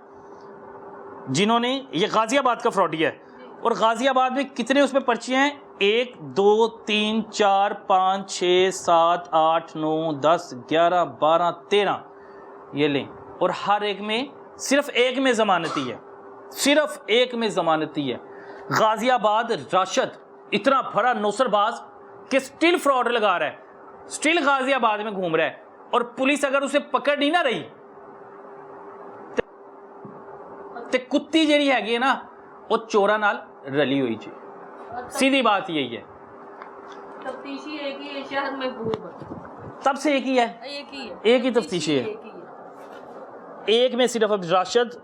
जिन्होंने, ये गाज़ियाबाद का फ्रॉडिया है, और गाज़ियाबाद में कितने उसमें पर्चे हैं? 1 2 3 4 5 6 7 8 9 10 11 12 13 ये लें। और हर एक में सिर्फ एक में ज़मानती है, सिर्फ एक में ज़मानती है। गाज़ियाबाद राशिद इतना बड़ा नौसरबाज कि स्टिल फ्रॉड लगा रहा है, स्टिल गाज़ियाबाद में घूम रहा है, और पुलिस अगर उसे पकड़ नहीं ना रही तो कुत्ती जी हैगी ना वो चोरा नाल रली हुई जी। सीधी बात यही है। तफ्तीशी एक ही है शहर में खूब, तब से एक ही है, एक ही तफ्तीशी है। एक में सिर्फ अब राशिद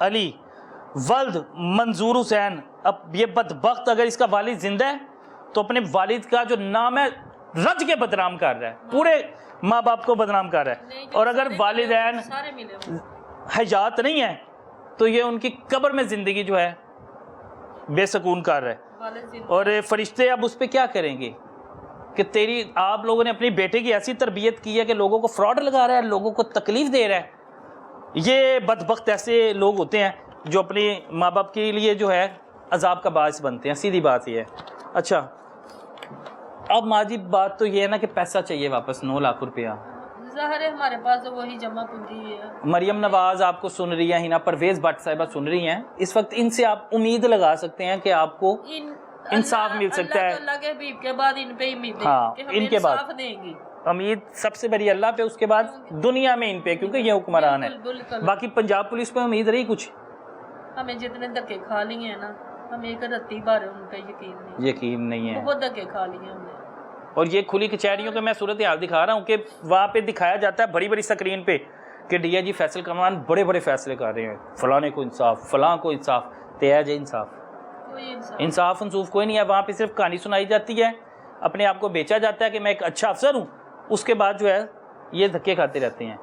अली वल्द मंजूर हुसैन। अब ये बदबख्त अगर इसका वालिद जिंदा है तो अपने वालिद का जो नाम है रज के बदनाम कर रहा है, पूरे माँ बाप को बदनाम कर रहा है। और अगर वालिदैन हयात नहीं है तो ये उनकी कब्र में ज़िंदगी जो है बेसकून कर रहा है। और फरिश्ते अब उस पर क्या करेंगे कि तेरी, आप लोगों ने अपनी बेटे की ऐसी तरबियत की है कि लोगों को फ्रॉड लगा रहा है, लोगों को तकलीफ़ दे रहा है। ये बदबख्त ऐसे लोग होते हैं जो अपने माँ बाप के लिए जो है अजाब का बायस बनते हैं। सीधी बात ये है। अच्छा, अब माजी बात तो ये है ना कि पैसा चाहिए वापस 9 लाख रुपया। ज़ाहिर है हमारे पास तो वही जमा पूंजी है। मरियम नवाज आपको सुन रही हैं, हिना परवेज़ भट्ट साहिबा सुन रही हैं। इस वक्त इनसे आप उम्मीद लगा सकते हैं कि आपको इंसाफ मिल सकता है। अल्लाह के हबीब के बाद इन पे उम्मीद है हाँ, कि हमें इनके बाद इंसाफ देंगी। उम्मीद सबसे बड़ी अल्लाह पे, उसके बाद दुनिया में इन पे, क्योंकि ये हुक्मरान है। बाकी पंजाब पुलिस पे उम्मीद रही कुछ? हमें जितने धक्के खा लिए हैं ना, हमें एक रत्ती बार उन पे यकीन नहीं है। बहुत धक्के खा लिए हमने। और ये खुली कचहरियों के मैं सूरत हाल दिखा रहा हूँ कि वहाँ पे दिखाया जाता है बड़ी बड़ी स्क्रीन पे कि डीआईजी फैसल कामरान बड़े बड़े फैसले कर रहे हैं, फलाने को इंसाफ, फलां को इंसाफ, तेज है इंसाफ। इंसाफ इंसूफ कोई नहीं है। वहाँ पे सिर्फ कहानी सुनाई जाती है, अपने आप को बेचा जाता है कि मैं एक अच्छा अफसर हूँ, उसके बाद जो है ये धक्के खाते रहते हैं।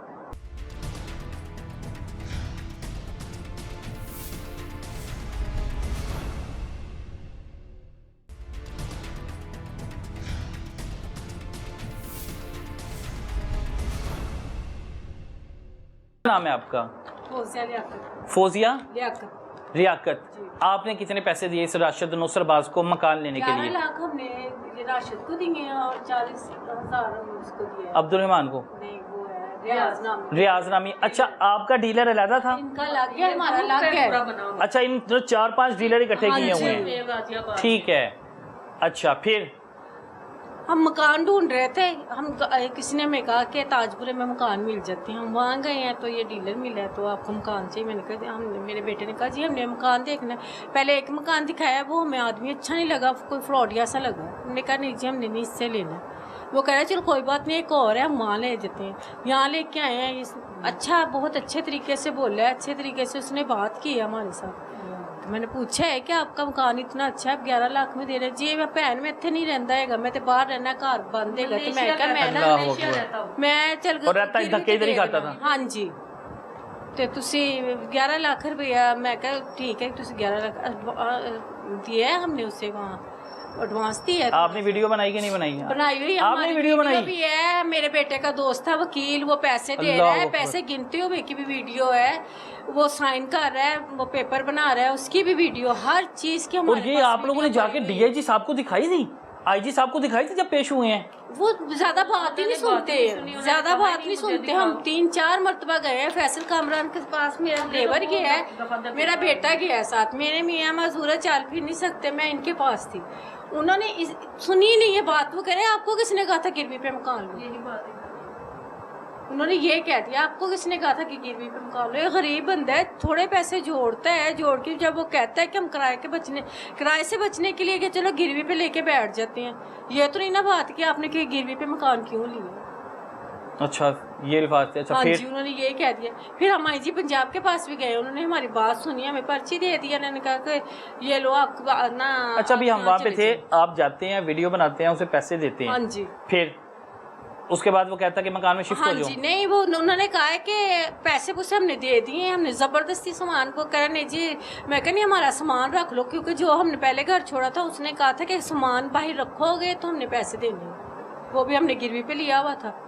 नाम है आपका? फौजिया लियाकत। फौजिया लियाकत। रियाकत। आपने कितने पैसे दिए इस राशिद नौसरबाज को मकान लेने के 11 लिए? लाख हमने ये राशिद को दिए और 40,000 हमने उसको दिए। अब्दुल रहमान को? नहीं, वो है रियाज नाम। रियाज नामी। अच्छा, आपका डीलर अलग था? इनका लग गया, हमारा लग गया। अच्छा, इन 4-5 डीलर इकट्ठे हाँ किए हुए जी। हैं, ठीक है। अच्छा, फिर हम मकान ढूंढ रहे थे, हम किसी ने हमें कहा कि ताजपुरे में मकान मिल जाते हैं, हम वहाँ गए हैं तो ये डीलर मिला है, तो आपको मकान चाहिए। मैंने कहा हमने, मेरे बेटे ने कहा जी हमने मकान देखना है। पहले एक मकान दिखाया, वो हमें आदमी अच्छा नहीं लगा, कोई फ्रॉडिया सा लगा। हमने कहा नहीं जी हमने नहीं इससे लेना। वो कह रहा चलो कोई बात नहीं, एक और है हम वहाँ ले जाते हैं। यहाँ लेके आए हैं, अच्छा बहुत अच्छे तरीके से बोला है, अच्छे तरीके से उसने बात की है हमारे साथ। तो मैंने पूछा है कि आपका मकान इतना अच्छा है, आप 11 लाख में दे रहे जी? मैं भैन में इतने नहीं रहता है, मैं तो बाहर रहना, घर बंद है। तो मैं क्या मैं चल धक्के इधर ही खाता था। हाँ जी। तो तुसी 11 लाख रुपया, मैं क्या ठीक है, तुसी 11 लाख दिया है हमने उसे, वहाँ एडवांस दिया है। आपने वीडियो बनाई कि नहीं बनाई? बनाई हुई है, आपने वीडियो बनाई भी है। मेरे बेटे का दोस्त था वकील, वो पैसे दे रहा है, पैसे गिनते हुए की भी वीडियो है, वो साइन कर रहा है, वो पेपर बना रहा है, उसकी भी वीडियो, हर चीज की हमारे पास। और ये आप लोगों ने जाके डीआईजी साहब को दिखाई थी, आईजी साहब को दिखाई थी जब पेश हुए हैं? वो ज्यादा बात ही नहीं सुनते, ज्यादा बात नहीं सुनते। हम 3-4 मरतबा गए हैं, फैसल कामरान के पास मेरा लेबर गया है, मेरा बेटा गया है साथ, मेरे मियाँ मजदूर चल फिर नहीं सकते, मैं इनके पास थी। उन्होंने सुनी नहीं ये बात। वो कह रहे आपको किसने कहा था गिरवी पे मकान लो? यही बात है, उन्होंने ये कह दिया आपको किसने कहा था कि गिरवी पे मकान लो? ये गरीब बंदा है, थोड़े पैसे जोड़ता है, जोड़ के जब वो कहता है कि हम किराए से बचने के लिए कि चलो गिरवी पे लेके बैठ जाते हैं, ये तो नहीं ना बात कि आपने कि गिरवी पे मकान क्यों लिया। अच्छा, ये रिफात है। अच्छा, हाँ फिर जी, उन्होंने ये कह दिया। फिर हम आई जी पंजाब के पास भी गए, उन्होंने हमारी बात सुनी, हमें पर्ची दे दिया, उन्होंने कहा कि ये लो आपको ना। अच्छा, अभी हम वहाँ पे थे, आप जाते हैं, वीडियो बनाते हैं, उसे पैसे देते हैं। हाँ जी। फिर उसके बाद वो कहता है कि मकान में शिफ्ट हो जाओ। हाँ जी, नहीं, वो उन्होंने कहा है कि पैसे उसे हमने दे दिए, हमने ज़बरदस्ती सामान को करा नहीं जी। मैं कह नहीं हमारा सामान रख लो, क्योंकि जो हमने पहले घर छोड़ा था उसने कहा था कि सामान बाहर रखोगे तो हमने पैसे देने, वो भी हमने गिरवी पे लिया हुआ था।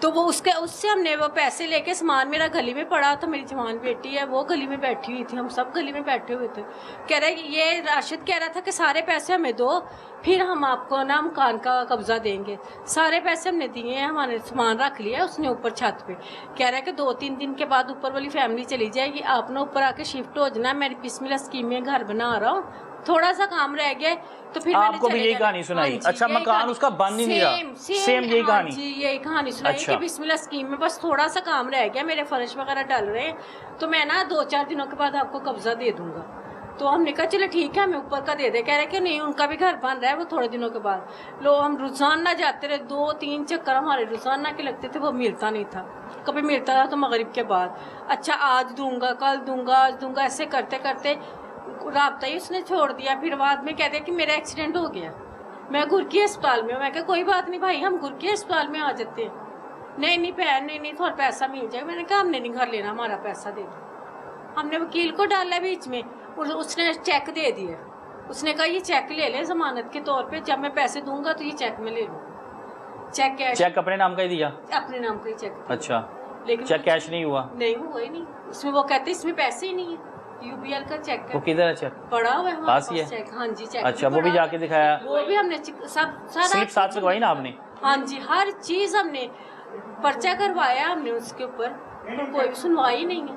तो वो उससे हमने वो पैसे लेके, सामान मेरा गली में पड़ा था, मेरी जवान बेटी है वो गली में बैठी हुई थी, हम सब गली में बैठे हुए थे। कह रहे ये राशिद कह रहा था कि सारे पैसे हमें दो, फिर हम आपको ना मकान का कब्जा देंगे। सारे पैसे हमने दिए हैं, हमारे सामान रख लिया उसने ऊपर छत पे। कह रहा है कि 2-3 दिन के बाद ऊपर वाली फैमिली चली जाएगी, आप ना ऊपर आके शिफ्ट हो जाना, मेरी बिस्मिल्लाह स्कीम में घर बना रहा हूँ, थोड़ा सा काम रह गया तो फिर आपको भी यही कहानी सुनाई? अच्छा, मकान उसका बन ही नहीं रहा, सेम यही कहानी? जी, यही कहानी सुनाई। अच्छा। कि बिस्मिल्लाह स्कीम में बस थोड़ा सा काम रह गया, मेरे फर्श वगैरह डल रहे हैं, तो मैं ना 2-4 दिनों के बाद आपको कब्जा दे दूंगा। तो हमने कहा चलो ठीक है, हमें ऊपर का दे दे। कह रहे कि नहीं, उनका भी घर बन रहा है, वो थोड़े दिनों के बाद। लो, हम रोजाना जाते रहे, 2-3 चक्कर हमारे रोजाना के लगते थे, वो मिलता नहीं था। कभी मिलता था तो मगरिब के बाद, अच्छा आज दूंगा, कल दूंगा, आज दूंगा, ऐसे करते करते राब्ता ही उसने छोड़ दिया। फिर बाद में कह दिया कि मेरा एक्सीडेंट हो गया, मैं गुरकी अस्पताल में हूँ। मैं कहा कोई बात नहीं भाई, हम गुरकी अस्पताल में आ जाते हैं। नहीं बहन, नहीं थोड़ा पैसा मिल जाएगा। मैंने कहा हमने नहीं घर लेना, हमारा पैसा दे दो। हमने वकील को डाला बीच में, उसने चेक दे दिया। उसने कहा ये चेक ले ले जमानत के तौर पे, जब मैं पैसे दूंगा तो ये चेक में ले लूँ। चेक कैश, चेक अपने नाम का ही दिया? अपने नाम का ही चेक। अच्छा, लेकिन चेक कैश नहीं हुआ? नहीं हुआ ही नहीं। उसमें वो कहते इसमें पैसे ही नहीं है, यूबीएल का चेक है। वो किधर है चेक? पड़ा हुआ है पास ही है चेक। हाँ जी, चेक। अच्छा, वो भी जाके दिखाया? वो भी हमने सब सारा स्लिप साथ लगवाई ना आपने? हाँ जी, हर चीज हमने पर्चा करवाया हमने उसके ऊपर, कोई भी सुनवाई नहीं है,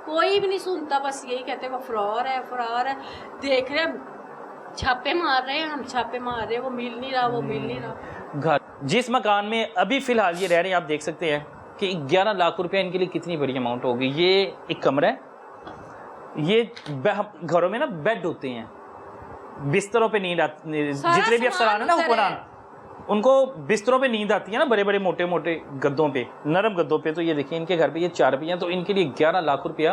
कोई भी नहीं सुनता। बस यही कहते हैं वो फरार है, फरार है। देख रहे हम छापे मार रहे हैं, हम छापे मार रहे हैं, वो मिल नहीं रहा, वो मिल नहीं रहा। घर जिस मकान में अभी फिलहाल ये रह रहे हैं, आप देख सकते हैं कि 11 लाख रुपया इनके लिए कितनी बड़ी अमाउंट होगी। ये एक कमरा है, ये घरों में ना बेड होते हैं, बिस्तरों पे नींद आती, जितने भी अफसरान है ना हुक्मरान, उनको बिस्तरों पे नींद आती है ना, बड़े बड़े मोटे मोटे गद्दों पे, नरम गद्दों पे। तो ये देखिए इनके घर पे ये 4 रुपये, तो इनके लिए 11 लाख रुपया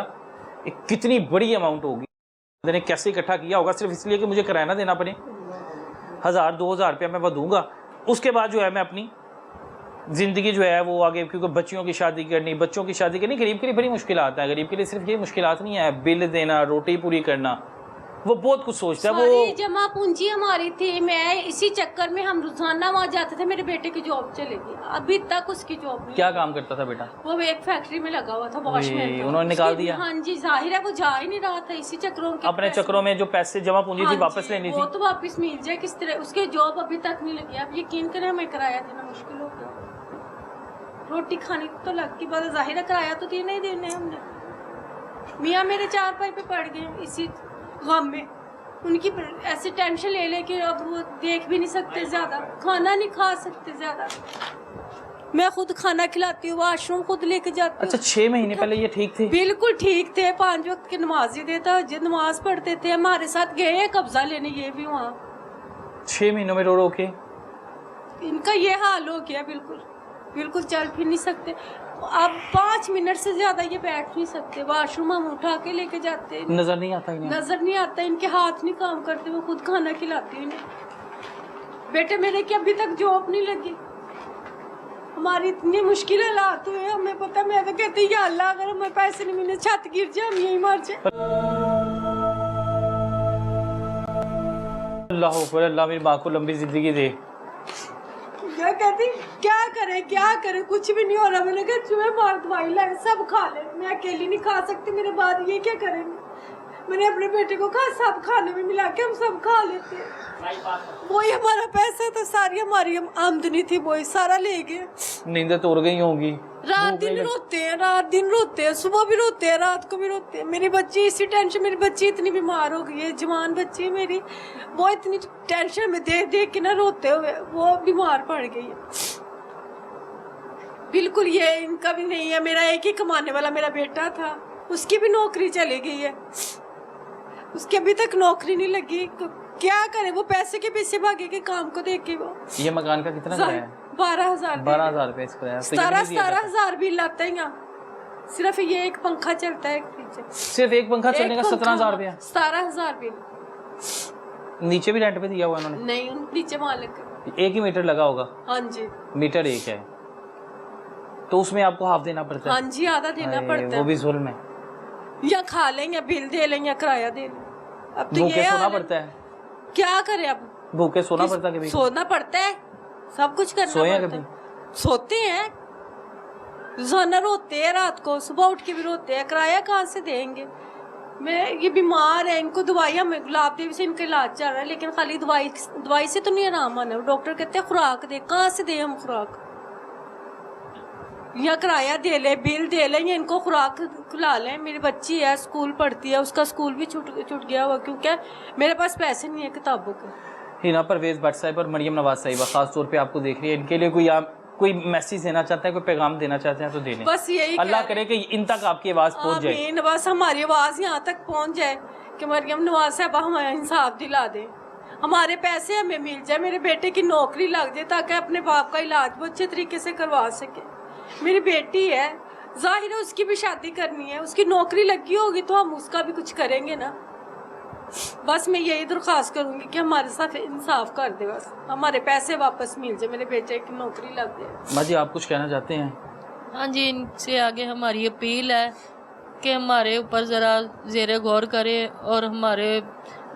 एक कितनी बड़ी अमाउंट होगी। मैंने कैसे इकट्ठा किया होगा, सिर्फ इसलिए कि मुझे किराया ना देना पड़े। 1000-2000 रुपया मैं दूंगा, उसके बाद जो है मैं अपनी ज़िंदगी जो है वो आगे, क्योंकि बच्चियों की शादी करनी, बच्चों की शादी करनी गरीब के लिए बड़ी मुश्किल आता है। गरीब के लिए सिर्फ ये मुश्किल नहीं है, बिल देना, रोटी पूरी करना, वो बहुत कुछ सोचता है। सारी वो जमा पूंजी हमारी थी, मैं इसी चक्कर में हम रोजाना वहाँ जाते थे, मेरे बेटे की जॉब चलेगी, अभी तक उसकी जॉब नहीं। क्या काम करता था बेटा? वो एक फैक्ट्री में लगा हुआ था, वॉचमैन था। उन्होंने निकाल दिया? हाँ जी, जाहिर है वो जा ही नहीं रहा था, इसी चक्रों के अपने पैसे- चक्रों में जो पैसे जमा पूंजी थी हाँ वापस जी, लेनी वो थी। तो वापस मिल जाए किस तरह, उसके जॉब अभी तक नहीं लगी। आप यकीन करें हमें किराया देना मुश्किल हो गया, रोटी खानी तो लग की बात, जाहिर है किराया तो देना ही देना है हमने। मियाँ मेरे 4 पाई पे पड़ गए इसी गम में, उनकी ऐसे टेंशन ले ले कि अब वो देख भी नहीं सकते ज्यादा, खाना नहीं खा सकते ज्यादा। मैं खुद खाना खिलाती हूँ, वॉशरूम खुद लेके जाती हूँ। अच्छा 6 महीने पहले ये ठीक थे? बिल्कुल ठीक थे, 5 वक्त की नमाजी देता, जो नमाज पढ़ते थे, हमारे साथ गए हैं कब्जा लेने, ये भी वहाँ 6 महीनों में रो रो के इनका ये हाल हो गया, बिल्कुल बिल्कुल चल फिर नहीं सकते। अब 5 मिनट से ज्यादा ये बैठ नहीं सकते, वॉशरूम हम उठा के लेके जाते हैं, नजर नहीं आता इन्हें? नजर नहीं आता, इनके हाथ नहीं काम करते, मैं खुद खाना खिलाती हूँ इन्हें। बेटे मेरे की अभी तक जॉब नहीं लगी, हमारी इतनी मुश्किल हालात हुए, हमें पता, मैं तो कहती या अल्लाह अगर हमें पैसे नहीं मिले, छत गिर जाए, हम यही मर जाए। अल्लाह अकबर, अल्लाह मेरी माँ को लंबी जिंदगी दे। मैं कहती क्या करे, कुछ भी नहीं हो रहा। मैंने कहा चूहे मार दवाई लाए, सब खा ले, मैं अकेली नहीं खा सकती, मेरे बाद ये क्या करेंगे। मैंने अपने बेटे को कहा सब खाने में मिला के हम सब खा लेते हैं। वही हमारा पैसा था, सारी हमारी आमदनी थी, वही सारा ले गए। नींदें तोड़ गई होंगी, रात दिन रोते हैं, रात दिन रोते हैं, सुबह भी रोते हैं, रात को भी रोते हैं। मेरी बच्ची इसी टेंशन, मेरी बच्ची इतनी बीमार हो गई है, जवान बच्ची है मेरी, वो इतनी टेंशन में देख देख के ना रोते हुए वो बीमार पड़ गई है। बिल्कुल ये इनका भी नहीं है। मेरा एक ही कमाने वाला मेरा बेटा था, उसकी भी नौकरी चली गई है, उसकी अभी तक नौकरी नहीं लगी। क्या करे, वो पैसे के पीछे भागे के काम को देख के। वो ये मकान का कितना किराया है? 12,000 रुपए इसका किराया। 17,000 बिल आता है यहाँ, सिर्फ ये एक पंखा चलता है, सिर्फ एक पंखा चलने का 17,000 रुपया? 17,000 बिल। नीचे भी रेंट पे दिया हुआ इन्होंने? नहीं, नीचे मालिक, एक ही मीटर लगा होगा? हाँ जी, मीटर एक है, तो उसमें आपको हाफ देना पड़ता है? हाँ जी, आधा देना पड़ता वो भी है। जुल्म है। या खा लें या बिल दे लें या किराया दे लें। अब तो भूखे ये सोना हाल है। पड़ता है? क्या करे अब, भूखे सोना पड़ता है? कभी सोना पड़ता है, सब कुछ करना सोए हैं पड़ता कभी? है। सोते हैं, रोजाना रोते हैं, रात को सुबह उठ के भी रोते हैं, किराया कहाँ से देंगे। मैं ये बीमार है, इनको दवाइयाँ में गुलाब देवी से इनका इलाज चल रहा है, लेकिन खाली दवाई से तो नहीं आराम आना। डॉक्टर कहते हैं खुराक दे, कहाँ से दे हम खुराक, या किराया दे ले, बिल दे लें, या इनको खुराक खिला लें। मेरी बच्ची है, स्कूल पढ़ती है, उसका स्कूल भी छूट गया हुआ, क्योंकि मेरे पास पैसे नहीं है किताबों के। हिना परवेज भट्ट साहिब और मरियम नवाज साहिबा खास तौर पे आपको देख रही है, इनके लिए कोई मैसेज देना चाहता है, कोई पैगाम देना चाहते हैं तो दे दें। बस यही अल्लाह करे कि इन तक आपकी आवाज़ पहुंच जाए। आमीन, बस हमारी आवाज़ यहाँ तक पहुँच जाए कि मरियम नवाज साहिबा हमें इंसाफ दिला दे, हमारे पैसे हमें मिल जाए, मेरे बेटे की नौकरी लग जाए, ताकि अपने बाप का इलाज वो अच्छे तरीके से करवा सके। मेरी बेटी है, जाहिर है उसकी भी शादी करनी है, उसकी नौकरी लगी होगी तो हम उसका भी कुछ करेंगे ना। बस मैं यही दरख्वास्त करूंगी कि हमारे साथ इंसाफ कर दे, बस हमारे पैसे वापस मिल जाए, मेरे बेटे की नौकरी लग जाए। माँ जी आप कुछ कहना चाहते हैं? हाँ जी, इनसे आगे हमारी अपील है कि हमारे ऊपर ज़रा ज़ेरे गौर करें, और हमारे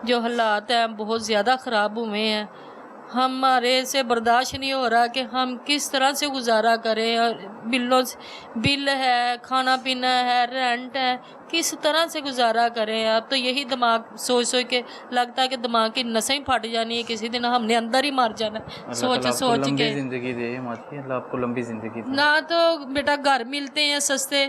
जो हालात हैं बहुत ज़्यादा ख़राब हुए हैं, हमारे से बर्दाश्त नहीं हो रहा कि हम किस तरह से गुजारा करें। और बिल है, खाना पीना है, रेंट है, किस तरह से गुजारा करें। अब तो यही दिमाग सोच के लगता है कि दिमाग की नसें फट जानी है, किसी दिन हमने अंदर ही मर जाना है सोच के। जिंदगी दे माँ जी, अल्लाह आपको लंबी जिंदगी दे। ना तो बेटा घर मिलते हैं सस्ते,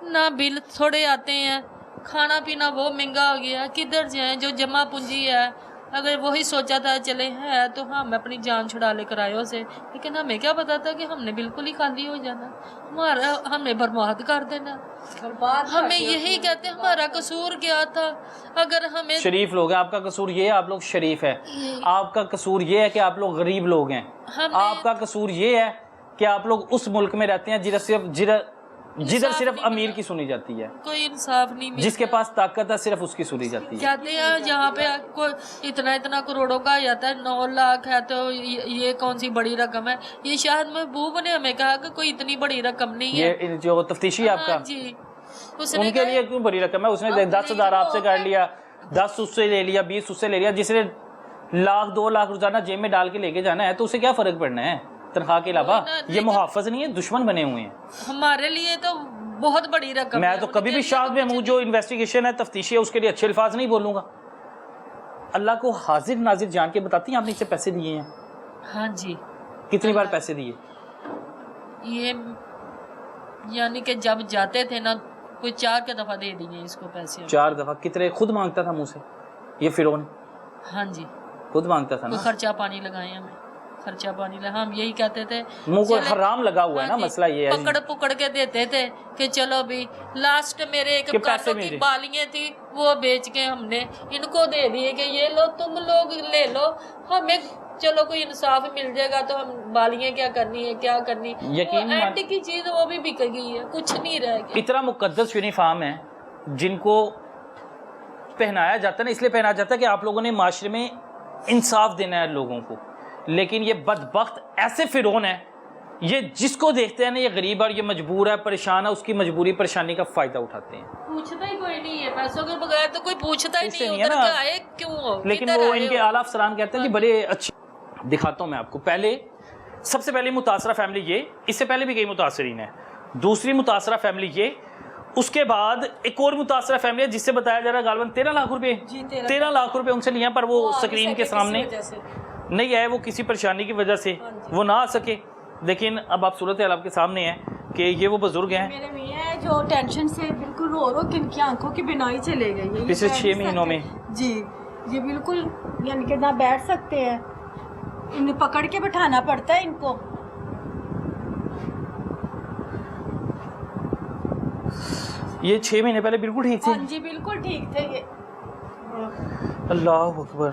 ना बिल थोड़े आते हैं, खाना पीना बहुत महंगा हो गया, किधर जाएं। जो जमा पूंजी है, अगर वही सोचा था चले है तो हम अपनी जान छुड़ा ले किरायों से, लेकिन हमें क्या पता था कि हमने बिल्कुल ही खाली हो जाना, हमारा हमें बर्बाद कर देना। हमें यही कहते हैं हमारा कसूर क्या था। अगर हमें शरीफ लोग हैं, आपका कसूर ये है आप लोग शरीफ है, आपका कसूर ये है कि आप लोग गरीब लोग हैं, आपका कसूर ये है कि आप लोग उस मुल्क में रहते हैं जिधर सिर्फ अमीर की सुनी जाती है, कोई इंसाफ नहीं मिलता। जिसके पास ताकत है सिर्फ उसकी सुनी जाती है। कहते हैं जहाँ पे कोई इतना करोड़ों का आ जाता है, 9 लाख है तो ये कौन सी बड़ी रकम है। ये शायद महबूब ने हमें कहा कि कोई इतनी बड़ी रकम नहीं है। ये जो तफ्तीशी आपका जी, उनके लिए क्यों बड़ी रकम है? उसने 10,000 आपसे कर लिया, 10 उससे ले लिया, 20 उससे ले लिया, जिसने लाख 2 लाख रोजाना जेब में डाल के लेके जाना है तो उसे क्या फ़र्क पड़ना है तनख्वाह के अलावा? ये मुहाफ़िज़ नहीं है, दुश्मन बने हुए हैं। हमारे लिए तो बहुत बड़ी रकम मैं है। तो कभी भी शाह महमूद जो इन्वेस्टिगेशन है, तफ्तीशी है, उसके लिए अच्छे अल्फाज नहीं बोलूँगा। अल्लाह को हाजिर नाजिर जान के बताती हैं आपने इसे पैसे दिए हैं? हाँ जी। कितनी बार पैसे दिए? ये यानी कि जब जाते थे ना, कोई 4 दफ़ा दे दिए इसको पैसे। 4 दफ़ा? कितने? खुद मांगता था मुँह से ये फिरौन? हाँ जी, खुद मांगता था ना। कोई खर्चा पानी लगाए हमें, खर्चा पानी लगा, हम यही कहते थे मुंह को चले- हराम लगा हुआ है ना, हाँ जी, मसला ये है। पकड़ पुकड़ के देते थे कि चलो भी। लास्ट मेरे एक कि पैसे कानों की मेरे। बालियां थी, वो बेच के हमने इनको दे दिए कि ये लो, तुम लोग ले लो, हमें चलो कोई इंसाफ मिल जाएगा। तो हम बालियां क्या करनी है, क्या करनी, यकीन वो एंड की चीज वो भी बिक गई है, कुछ नहीं रह गया। इतना मुकद्दस यूनिफॉर्म है जिनको पहनाया जाता है ना, इसलिए पहनाया जाता है कि आप लोगों ने माशरे में इंसाफ देना है लोगों को। लेकिन ये बदबख्त ऐसे फिरौन है, ये जिसको देखते हैं ना ये गरीब और ये मजबूर है, परेशान है, उसकी मजबूरी परेशानी का फ़ायदा उठाते हैं। पूछता ही कोई नहीं है, पैसों के बगैर तो कोई पूछता ही इससे नहीं, नहीं है उधर ना। के आए क्यों हो, लेकिन किधर वो आए इनके हो? आला अफसरान कहते हैं कि बड़े अच्छे। दिखाता हूँ मैं आपको। पहले सबसे पहले मुतासरा फैमिली ये, इससे पहले भी कई मुतासरीन है। दूसरी मुतासरा फैमिली ये, उसके बाद एक और मुतासरा फैमिली है जिससे बताया जा रहा है गालबन 13 लाख रुपए, 13 लाख रुपए उनसे लिए, पर वो स्क्रीन के सामने नहीं आए, वो किसी परेशानी की वजह से वो ना आ सके। लेकिन अब आप सूरत हाल आपके सामने है कि ये वो बुजुर्ग हैं मेरे मियाँ है जो टेंशन से बिल्कुल रो रो के इनकी आंखों की बिनाई चले गई है पिछले 6 महीनों में। जी, ये बिल्कुल यानी कि ना बैठ सकते हैं, इन्हें पकड़ के बैठाना पड़ता है इनको। ये 6 महीने पहले बिल्कुल ठीक थे। हाँ जी, बिल्कुल ठीक थे ये। अल्लाह अकबर।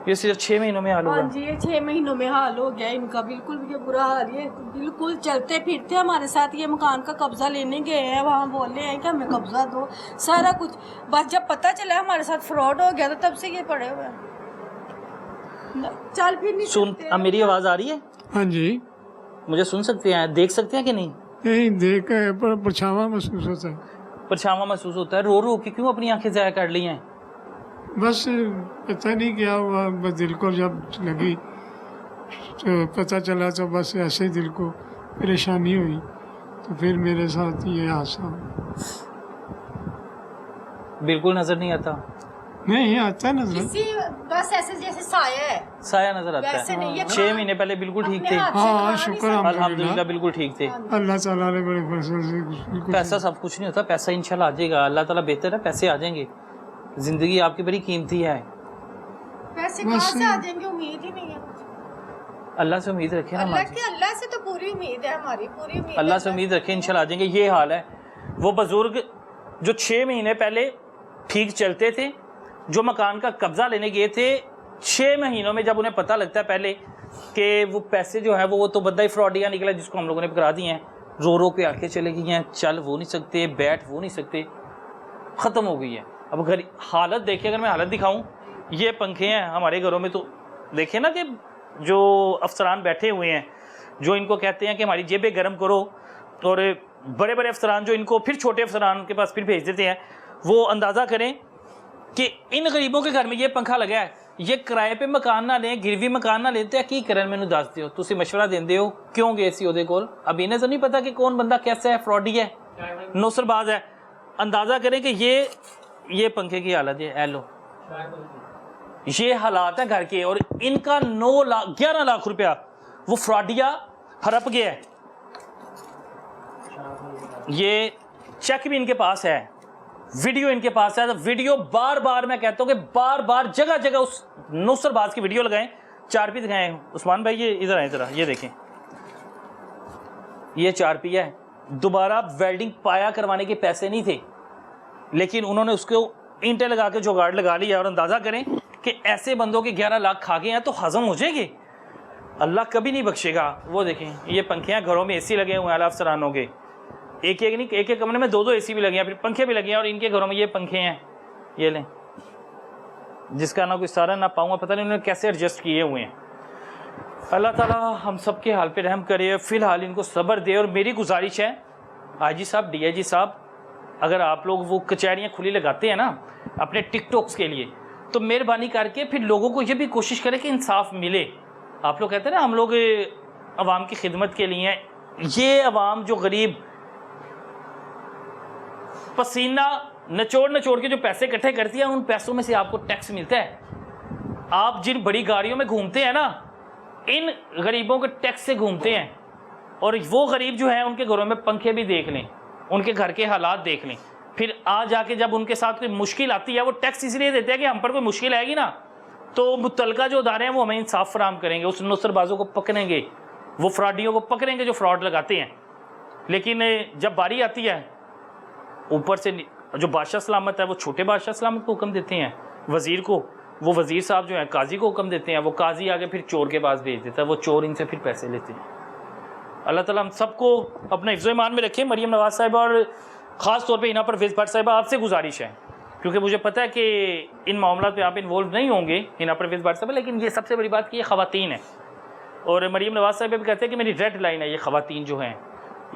ये सिर्फ 6 महीनों में हाल हाँ होगा। जी, ये 6 महीनों में हाल हो गया इनका, बिल्कुल भी ये बुरा हाल। ये बिल्कुल चलते फिरते हमारे साथ ये मकान का कब्जा लेने गए हैं, वहाँ बोल रहे हैं कि हमें कब्जा दो, सारा कुछ। बस जब पता चला हमारे साथ फ्रॉड हो गया तो तब से ये पड़े हुए हैं, चल फिर नहीं सुन, सकते। अब मेरी आवाज़ आ रही है? हाँ जी, मुझे सुन सकते हैं, देख सकते हैं कि नहीं? नहीं देख के पर परछावा महसूस होता है। परछावा महसूस होता है। रो रो के क्यों अपनी आंखें ज़ाया कर ली हैं? बस पता नहीं क्या हुआ, बस दिल को जब लगी तो पता चला तो बस ऐसे दिल को परेशानी हुई, तो फिर मेरे साथ ये हादसा हुआ। बिल्कुल नजर नहीं आता। नहीं आता नजर। किसी बस ऐसे जैसे साया है, साया नजर आता वैसे नहीं, ये है। 6 महीने पहले बिल्कुल ठीक थे। हाँ शुक्र अल्हम्दुलिल्लाह अल्हम्दुलिल्लाह, बिल्कुल ठीक थे। अल्लाह ताला ने बड़े फजल से बिल्कुल। पैसा सब कुछ नहीं होता, पैसा इंशाल्लाह आ जाएगा। अल्लाह ताला बेहतर है, पैसे आ जाएंगे। जिंदगी आपकी बड़ी कीमती है। पैसे कहाँ से आ जाएंगे, उम्मीद ही नहीं है। अल्लाह से उम्मीद रखें ना अल्लाह माँ। की, अल्लाह से तो पूरी उम्मीद है, हमारी पूरी उम्मीद है। अल्लाह से उम्मीद रखें, इंशाल्लाह आ जाएंगे। ये हाल है। वो बुजुर्ग जो 6 महीने पहले ठीक चलते थे, जो मकान का कब्जा लेने गए थे, 6 महीनों में जब उन्हें पता लगता है पहले कि वो पैसे जो है वो तो बंदा ही फ्रॉडिया निकला जिसको हम लोगों ने पकड़ा दिए हैं, रो रो के आके चले गई हैं, चल वो नहीं सकते, बैठ वो नहीं सकते, ख़त्म हो गई है। अब घर हालत देखिए, अगर मैं हालत दिखाऊं, ये पंखे हैं हमारे घरों में, तो देखिए ना कि जो अफसरान बैठे हुए हैं, जो इनको कहते हैं कि हमारी जेबें गर्म करो, और बड़े बड़े अफसरान जो इनको फिर छोटे अफसरान के पास फिर भेज देते हैं, वो अंदाज़ा करें कि इन गरीबों के घर में ये पंखा लगा है, ये किराए पे मकान ना लें, गिरवी मकान ना लेते, की करन मैनू दसते हो, तुसी मशवरा देंदे हो, क्यों गए सी ओदे कोल? अब इन्हें तो नहीं पता कि कौन बंदा कैसा है, फ्रॉडी है, नौसरबाज है। अंदाज़ा करें कि ये पंखे की हालत है। लो ये हालात है घर के, और इनका 11 लाख रुपया वो फ्रॉडिया हड़प गया है। ये चेक भी इनके पास है, वीडियो इनके पास है। तो वीडियो बार बार मैं कहता हूँ कि बार बार जगह जगह उस नौसरबाज की वीडियो लगाएं, 4 पी दिखाएं। उस्मान भाई ये इधर आए ज़रा, ये देखें, ये 4 पी है। दोबारा वेल्डिंग पाया करवाने के पैसे नहीं थे, लेकिन उन्होंने उसको ईंटें लगा के जुगाड़ लगा लिया। और अंदाज़ा करें कि ऐसे बंदों के 11 लाख खा गए हैं तो हजम हो जाएंगे, अल्लाह कभी नहीं बख्शेगा। वो देखें, ये पंखे हैं, घरों में एसी लगे हुए हैं आला अफसरानों के, एक एक नहीं, एक एक कमरे में 2-2 एसी भी लगे हैं, फिर पंखे भी लगे हैं, और इनके घरों में ये पंखे हैं, ये लें, जिसका ना कोई सारा ना पाऊँगा, पता नहीं उन्होंने कैसे एडजस्ट किए हुए हैं। अल्लाह ताला हम सब के हाल पे रहम करे, फ़िलहाल इनको सब्र दे। और मेरी गुजारिश है आईजी साहब, डीआईजी साहब, अगर आप लोग वो कचहरियाँ खुली लगाते हैं ना अपने टिकटॉक्स के लिए, तो मेहरबानी करके फिर लोगों को ये भी कोशिश करें कि इंसाफ मिले। आप लोग कहते हैं ना हम लोग अवाम की खिदमत के लिए हैं, ये अवाम जो गरीब पसीना नचोड़ के जो पैसे इकट्ठे करती है, उन पैसों में से आपको टैक्स मिलता है। आप जिन बड़ी गाड़ियों में घूमते हैं ना, इन गरीबों के टैक्स से घूमते हैं। और वो गरीब जो हैं उनके घरों में पंखे भी देख लें, उनके घर के हालात देख लें, फिर आ जाके जब उनके साथ कोई मुश्किल आती है, वो टैक्स इसलिए देते हैं कि हम पर कोई मुश्किल आएगी ना तो मुतलका जो अदारे हैं वो हमें इंसाफ फराम करेंगे, उस नुसरबाजों को पकड़ेंगे, वो फ्रॉडियों को पकड़ेंगे जो फ्रॉड लगाते हैं। लेकिन जब बारी आती है, ऊपर से जो बादशाह सलामत है वो छोटे बादशाह सलामत को हुक्म देते हैं, वज़ीर को, वो वज़ीर साहब जो है काजी को हुक्म देते हैं, वो काजी आगे फिर चोर के पास भेज देता है, वो चोर इनसे फिर पैसे लेते हैं। अल्लाह ताला हम सबको अपने हिफ्ज़ ईमान में रखें। मरियम नवाज़ साहिबा और ख़ास तौर पे हिना परवेज़ भट्ट साहिबा, आपसे गुजारिश है, क्योंकि मुझे पता है कि इन मामलों पे आप इन्वॉल्व नहीं होंगे हिना परवेज़ भट्ट साहिबा, लेकिन ये सबसे बड़ी बात कि ये ख़वातीन है। और मरियम नवाज़ साहिबा भी कहते हैं कि मेरी रेड लाइन है ये ख़वातीन जो हैं,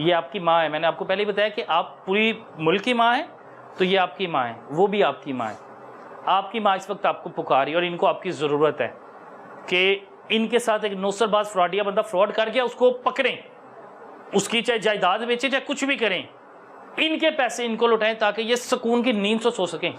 ये आपकी माँ है। मैंने आपको पहले ही बताया कि आप पूरी मुल्क की माँ हैं, तो ये आपकी माँ है, वो भी आपकी माँ है। आपकी माँ इस वक्त आपको पुकारी और इनको आपकी ज़रूरत है कि इनके साथ एक नौसरबाज फ्रॉडिया बंदा फ्रॉड कर गया, उसको पकड़ें, उसकी चाहे जायदाद बेचें चाहे कुछ भी करें, इनके पैसे इनको लौटाएं ताकि ये सुकून की नींद से सो सकें।